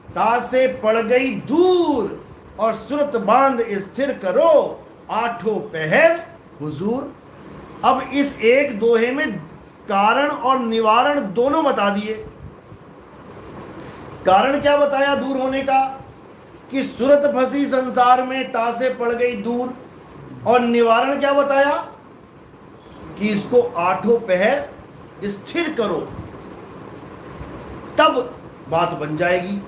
तासे पड़ गई दूर, और सूरत बांध स्थिर करो, 8 पहर हुजूर। अब इस एक दोहे में कारण और निवारण दोनों बता दिए। कारण क्या बताया दूर होने का, कि सूरत फंसी संसार में, तासे पड़ गई दूर, और निवारण क्या बताया कि इसको 8 पहर स्थिर करो, तब बात बन जाएगी।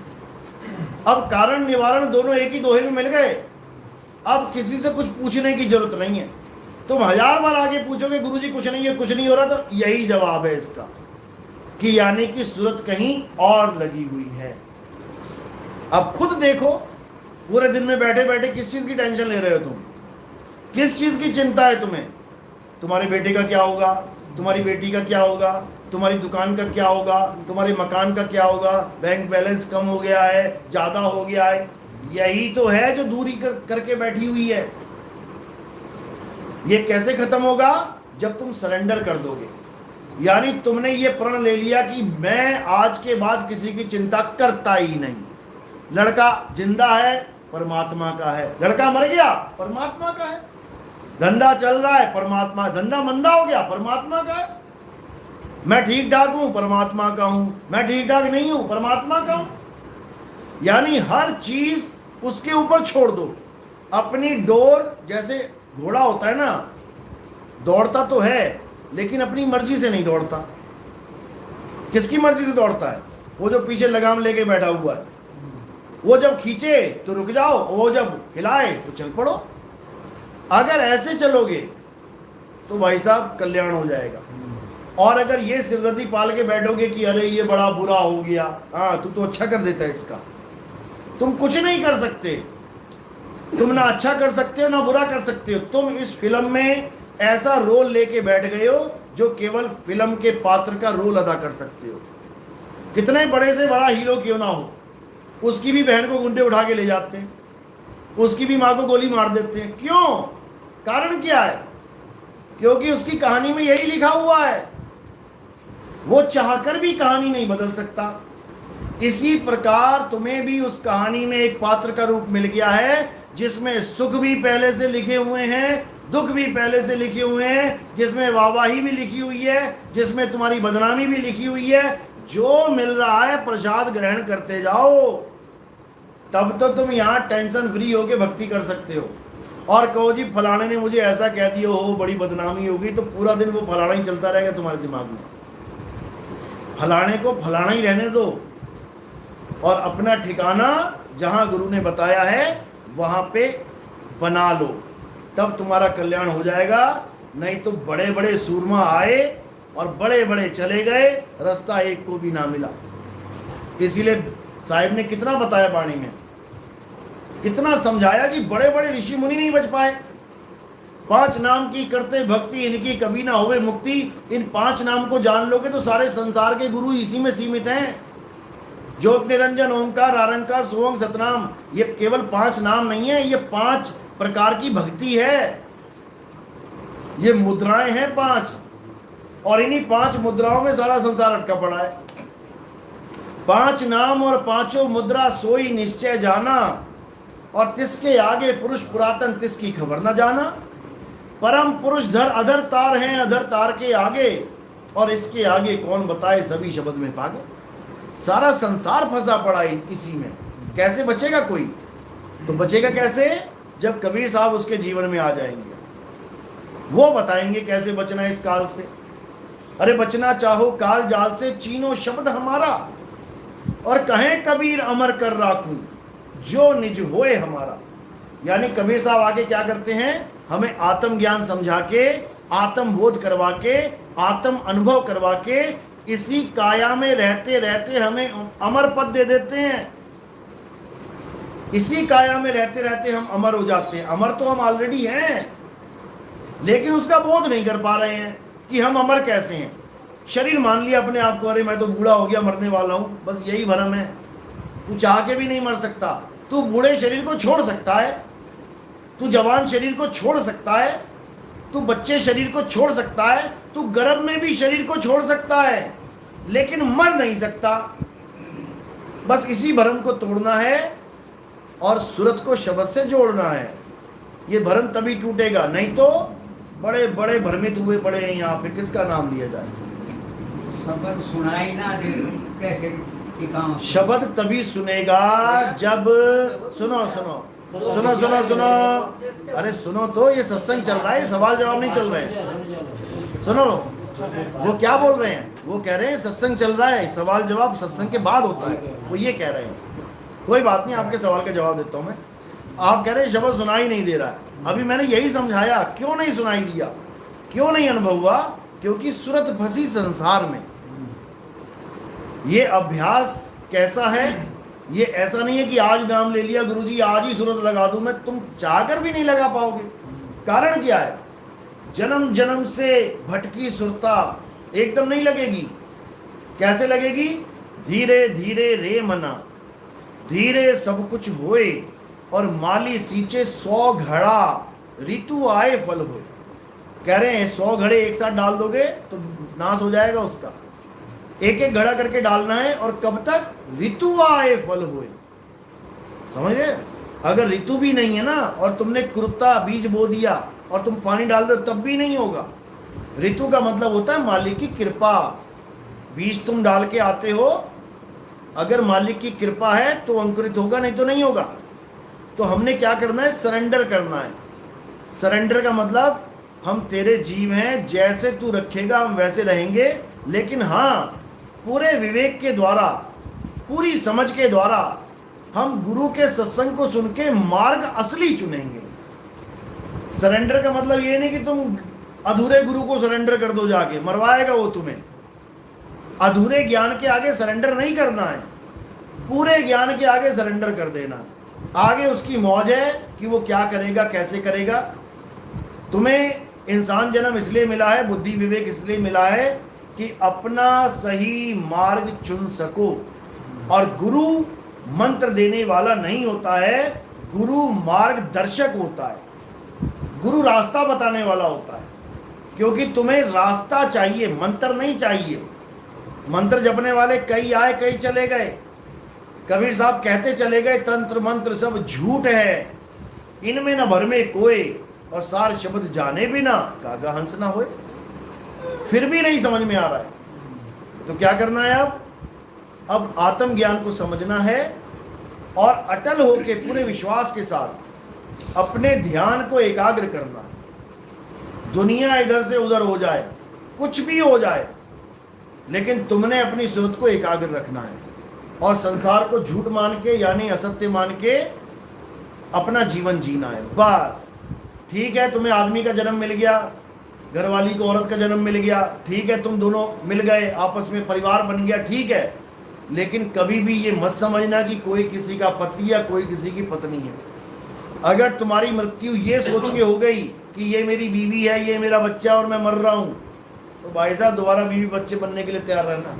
अब कारण निवारण दोनों एक ही दोहे में मिल गए। अब किसी से कुछ पूछने की जरूरत नहीं है। तुम 1000 बार आगे पूछोगे गुरुजी कुछ नहीं है, कुछ नहीं हो रहा, तो यही जवाब है इसका, कि यानी कि सूरत कहीं और लगी हुई है। अब खुद देखो, पूरे दिन में बैठे बैठे किस चीज की टेंशन ले रहे हो तुम, किस चीज की चिंता है तुम्हें? तुम्हारे बेटे का क्या होगा, तुम्हारी बेटी का क्या होगा, तुम्हारी दुकान का क्या होगा, तुम्हारे मकान का क्या होगा, बैंक बैलेंस कम हो गया है, ज्यादा हो गया है। यही तो है जो दूरी करके बैठी हुई है। ये कैसे खत्म होगा? जब तुम सरेंडर कर दोगे। यानी तुमने ये प्रण ले लिया कि मैं आज के बाद किसी की चिंता करता ही नहीं। लड़का जिंदा है, परमात्मा का है, लड़का मर गया, परमात्मा का है। धंधा चल रहा है, परमात्मा, धंधा मंदा हो गया, परमात्मा का है। मैं ठीक ठाक हूं, परमात्मा का हूं, मैं ठीक ठाक नहीं हूं, परमात्मा का हूं। यानी हर चीज उसके ऊपर छोड़ दो। अपनी डोर, जैसे घोड़ा होता है ना, दौड़ता तो है लेकिन अपनी मर्जी से नहीं दौड़ता। किसकी मर्जी से दौड़ता है? वो जो पीछे लगाम लेके बैठा हुआ है। वो जब खींचे तो रुक जाओ, वो जब हिलाए तो चल पड़ो। अगर ऐसे चलोगे तो भाई साहब कल्याण हो जाएगा। और अगर ये सिरदर्दी पाल के बैठोगे कि अरे ये बड़ा बुरा हो गया, हाँ तू तो अच्छा कर देता है इसका, तुम कुछ नहीं कर सकते। तुम ना अच्छा कर सकते हो ना बुरा कर सकते हो। तुम इस फिल्म में ऐसा रोल लेके बैठ गए हो जो केवल फिल्म के पात्र का रोल अदा कर सकते हो। कितने बड़े से बड़ा हीरो क्यों ना हो, उसकी भी बहन को गुंडे उठा के ले जाते हैं, उसकी भी माँ को गोली मार देते हैं। क्यों? कारण क्या है? क्योंकि उसकी कहानी में यही लिखा हुआ है। वो चाहकर भी कहानी नहीं बदल सकता। इसी प्रकार तुम्हें भी उस कहानी में एक पात्र का रूप मिल गया है, जिसमें सुख भी पहले से लिखे हुए हैं, दुख भी पहले से लिखे हुए हैं, जिसमें वाहवाही भी लिखी हुई है, जिसमें तुम्हारी बदनामी भी लिखी हुई है। जो मिल रहा है प्रसाद ग्रहण करते जाओ, तब तो तुम यहां टेंशन फ्री होके भक्ति कर सकते हो। और कहो जी फलाने ने मुझे ऐसा कह दिया, हो बड़ी बदनामी होगी, तो पूरा दिन वो फलाना ही चलता रहेगा तुम्हारे दिमाग में। फलाने को फलाना ही रहने दो और अपना ठिकाना जहां गुरु ने बताया है वहां पे बना लो, तब तुम्हारा कल्याण हो जाएगा। नहीं तो बड़े बड़े सूरमा आए और बड़े बड़े चले गए, रास्ता एक को भी ना मिला। इसीलिए साहिब ने कितना बताया वाणी में, कितना समझाया कि बड़े बड़े ऋषि मुनि नहीं बच पाए। 5 नाम की करते भक्ति, इनकी कभी ना होवे मुक्ति। इन 5 नाम को जान लोगे तो सारे संसार के गुरु इसी में सीमित हैं। ज्योत निरंजन ओंकार आरंकार सुवंग सतनाम, ये केवल 5 नाम नहीं है, ये 5 प्रकार की भक्ति है, ये मुद्राएं हैं 5, और इन्हीं 5 मुद्राओं में सारा संसार अटका पड़ा है। 5 नाम और 5 मुद्रा सोई निश्चय जाना, और तिसके आगे पुरुष पुरातन तिसकी खबर न जाना। परम पुरुष धर अधर तार हैं, अधर तार के आगे, और इसके आगे कौन बताए सभी शब्द में पागे। सारा संसार फंसा पड़ा है इसी में। कैसे बचेगा कोई? तो बचेगा कैसे? जब कबीर साहब उसके जीवन में आ जाएंगे, वो बताएंगे कैसे बचना है इस काल से। अरे बचना चाहो काल जाल से, चीनो शब्द हमारा, और कहें कबीर अमर कर राखूं जो निज होए हमारा। यानी कबीर साहब आगे क्या करते हैं, हमें आत्म ज्ञान समझा के, आत्म बोध करवा के, आत्म अनुभव करवा के, इसी काया में रहते रहते हमें अमर पद दे देते हैं। इसी काया में रहते रहते हम अमर हो जाते हैं। अमर तो हम ऑलरेडी हैं, लेकिन उसका बोध नहीं कर पा रहे हैं कि हम अमर कैसे हैं। शरीर मान लिया अपने आप को, अरे मैं तो बूढ़ा हो गया, मरने वाला हूं, बस यही भरम है। तू चाह के भी नहीं मर सकता। तू बूढ़े शरीर को छोड़ सकता है, तू जवान शरीर को छोड़ सकता है, तू बच्चे शरीर को छोड़ सकता है, तू गर्भ में भी शरीर को छोड़ सकता है, लेकिन मर नहीं सकता। बस इसी भरम को तोड़ना है और सूरत को शब्द से जोड़ना है। ये भरम तभी टूटेगा, नहीं तो बड़े बड़े भ्रमित हुए पड़े हैं यहाँ पे, किसका नाम लिया जाए। शब्द सुनाई ना दे कैसे टिकाऊं? शब्द तभी सुनेगा जब सुनो सुनो सुनो सुनो सुनो, अरे सुनो तो, ये सत्संग चल रहा है, सवाल जवाब नहीं चल रहे हैं। सुनो, वो क्या बोल रहे हैं, वो कह रहे हैं सत्संग चल रहा है, सवाल जवाब सत्संग के बाद होता है, वो ये कह रहे हैं। कोई बात नहीं, आपके सवाल का जवाब देता हूं मैं। आप कह रहे हैं शब्द सुनाई नहीं दे रहा है। अभी मैंने यही समझाया, क्यों नहीं सुनाई दिया, क्यों नहीं अनुभव हुआ, क्योंकि सूरत फंसी संसार में। ये अभ्यास कैसा है, ये ऐसा नहीं है कि आज नाम ले लिया गुरुजी आज ही सूरत लगा दूं मैं, तुम चाहकर भी नहीं लगा पाओगे। कारण क्या है, जन्म जन्म से भटकी सुरता एकदम नहीं लगेगी। कैसे लगेगी? धीरे धीरे रे मना, धीरे सब कुछ होए, और माली सींचे 100 घड़ा, ऋतु आए फल होए। कह रहे हैं 100 घड़े एक साथ डाल दोगे तो नाश हो जाएगा उसका, एक एक घड़ा करके डालना है, और कब तक? ऋतु आए फल हुए। समझ रहे? अगर ऋतु भी नहीं है ना, और तुमने कुरुत्ता बीज बो दिया और तुम पानी डाल रहे हो, तब भी नहीं होगा। ऋतु का मतलब होता है मालिक की कृपा। बीज तुम डाल के आते हो, अगर मालिक की कृपा है तो अंकुरित होगा, नहीं तो नहीं होगा। तो हमने क्या करना है? सरेंडर करना है। सरेंडर का मतलब हम तेरे जीव हैं, जैसे तू रखेगा हम वैसे रहेंगे, लेकिन हाँ पूरे विवेक के द्वारा, पूरी समझ के द्वारा हम गुरु के सत्संग को सुन के मार्ग असली चुनेंगे। सरेंडर का मतलब ये नहीं कि तुम अधूरे गुरु को सरेंडर कर दो, जाके मरवाएगा वो तुम्हें। अधूरे ज्ञान के आगे सरेंडर नहीं करना है, पूरे ज्ञान के आगे सरेंडर कर देना है। आगे उसकी मौज है कि वो क्या करेगा, कैसे करेगा। तुम्हें इंसान जन्म इसलिए मिला है, बुद्धि विवेक इसलिए मिला है कि अपना सही मार्ग चुन सको। और गुरु मंत्र देने वाला नहीं होता है, गुरु मार्गदर्शक होता है, गुरु रास्ता बताने वाला होता है। क्योंकि तुम्हें रास्ता चाहिए, मंत्र नहीं चाहिए। मंत्र जपने वाले कई आए कई चले गए। कबीर साहब कहते चले गए, तंत्र मंत्र सब झूठ है, इनमें न भर में कोई, और सार शब्द जाने बिना कागा हंस ना होए। फिर भी नहीं समझ में आ रहा है तो क्या करना है? अब आत्म ज्ञान को समझना है, और अटल होके पूरे विश्वास के साथ अपने ध्यान को एकाग्र करना है। दुनिया इधर से उधर हो जाए, कुछ भी हो जाए, लेकिन तुमने अपनी सूरत को एकाग्र रखना है और संसार को झूठ मान के यानी असत्य मान के अपना जीवन जीना है। बस ठीक है, तुम्हें आदमी का जन्म मिल गया, घरवाली को औरत का जन्म मिल गया, ठीक है, तुम दोनों मिल गए, आपस में परिवार बन गया, ठीक है, लेकिन कभी भी ये मत समझना कि कोई किसी का पति या कोई किसी की पत्नी है। अगर तुम्हारी मृत्यु ये सोच के हो गई कि ये मेरी बीवी है, ये मेरा बच्चा और मैं मर रहा हूं, तो भाई साहब दोबारा बीवी बच्चे बनने के लिए तैयार रहना।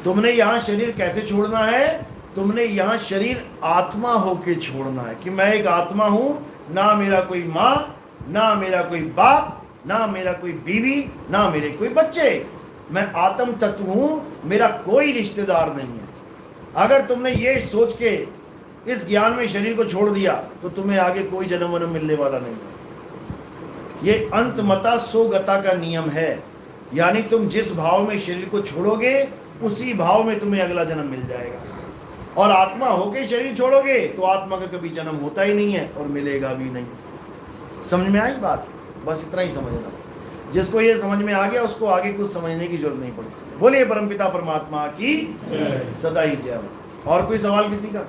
तुमने यहाँ शरीर कैसे छोड़ना है? तुमने यहाँ शरीर आत्मा होके छोड़ना है कि मैं एक आत्मा हूं, ना मेरा कोई माँ, ना मेरा कोई बाप, ना मेरा कोई बीवी, ना मेरे कोई बच्चे। मैं आत्म तत्व हूं, मेरा कोई रिश्तेदार नहीं है। अगर तुमने ये सोच के इस ज्ञान में शरीर को छोड़ दिया तो तुम्हें आगे कोई जन्म वन्म मिलने वाला नहीं है। ये अंत मता सो गता का नियम है, यानी तुम जिस भाव में शरीर को छोड़ोगे उसी भाव में तुम्हें अगला जन्म मिल जाएगा। और आत्मा होके शरीर छोड़ोगे तो आत्मा का कभी जन्म होता ही नहीं है और मिलेगा भी नहीं। समझ में आई बात? बस इतना ही समझना। जिसको ये समझ में आ गया उसको आगे कुछ समझने की जरूरत नहीं पड़ती। बोलिए परमपिता परमात्मा की सदा ही जय हो। और कोई सवाल किसी का?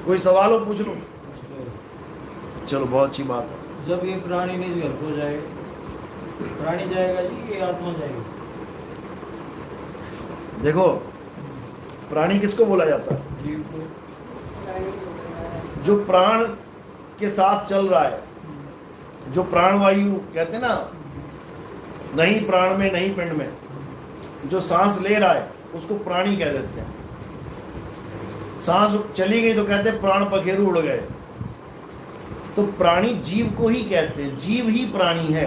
कोई सवाल हो पूछ लो। चलो बहुत अच्छी बात है। जब ये प्राणी निज घर को जाए, प्राणी जाएगा जी ये आत्मा जाएगी? देखो प्राणी किसको बोला जाता है? जीव को। जो प्राण के साथ चल रहा है, जो प्राणवायु कहते हैं ना, नहीं प्राण में नहीं पिंड में, जो सांस ले रहा है उसको प्राणी कह देते हैं। सांस चली गई तो कहते हैं प्राण पखेरु उड़ गए। तो प्राणी जीव को ही कहते हैं, जीव ही प्राणी है।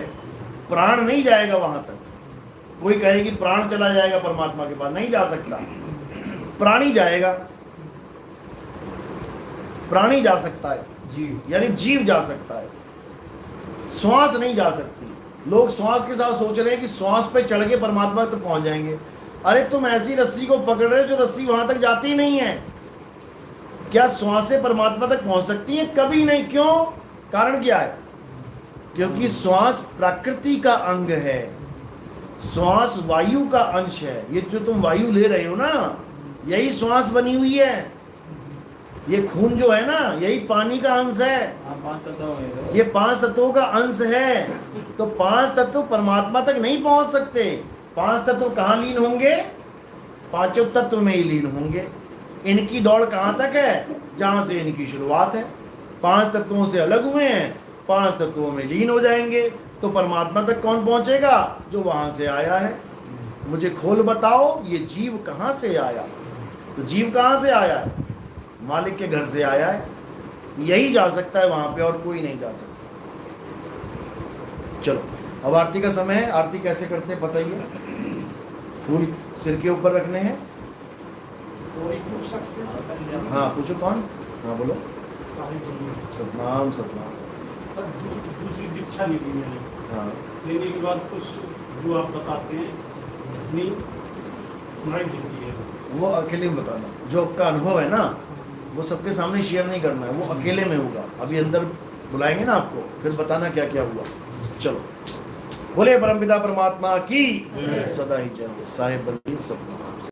प्राण नहीं जाएगा वहां तक। कोई कहे कि प्राण चला जाएगा परमात्मा के पास, नहीं जा सकता। प्राणी जाएगा, प्राणी जा सकता है, जीव यानी जीव जा सकता है। श्वास नहीं जा सकती। लोग श्वास के साथ सोच रहे हैं कि श्वास पे चढ़ के परमात्मा तक पहुंच जाएंगे। अरे तुम ऐसी रस्सी को पकड़ रहे हो जो रस्सी वहां तक जाती ही नहीं है। क्या श्वास से परमात्मा तक पहुंच सकती है? कभी नहीं। क्यों? कारण क्या है? क्योंकि श्वास प्रकृति का अंग है, श्वास वायु का अंश है। ये जो तुम वायु ले रहे हो ना, यही श्वास बनी हुई है। ये खून जो है ना, यही पानी का अंश है। पांच तत्व, ये 5 तत्वों का अंश है। तो 5 तत्व परमात्मा तक नहीं पहुंच सकते। 5 तत्व कहाँ लीन होंगे? 5 तत्व में ही लीन होंगे। इनकी दौड़ कहाँ तक है? जहां से इनकी शुरुआत है। 5 तत्वों से अलग हुए हैं, 5 तत्वों में लीन हो जाएंगे। तो परमात्मा तक कौन पहुंचेगा? जो वहां से आया है। मुझे खोल बताओ, ये जीव कहां से आया? तो जीव कहां से आया है? मालिक के घर से आया है। यही जा सकता है वहां पे, और कोई नहीं जा सकता। चलो अब आरती का समय है। आरती कैसे करते हैं बताइए। फूल सिर के ऊपर रखने हैं। हाँ पूछो कौन? हाँ बोलो। सतनाम सतनाम। दूसरी दीक्षा ली थी मैंने। हाँ लेने के बाद कुछ जो आप बताते हैं अपनी सुनाई देती है, वो अकेले में बताना। जो आपका अनुभव है ना, वो सबके सामने शेयर नहीं करना है, वो अकेले में होगा। अभी अंदर बुलाएंगे ना आपको, फिर बताना क्या क्या हुआ। चलो बोले परमपिता परमात्मा की सदा ही जय हो। साहेब बंदी सतनाम।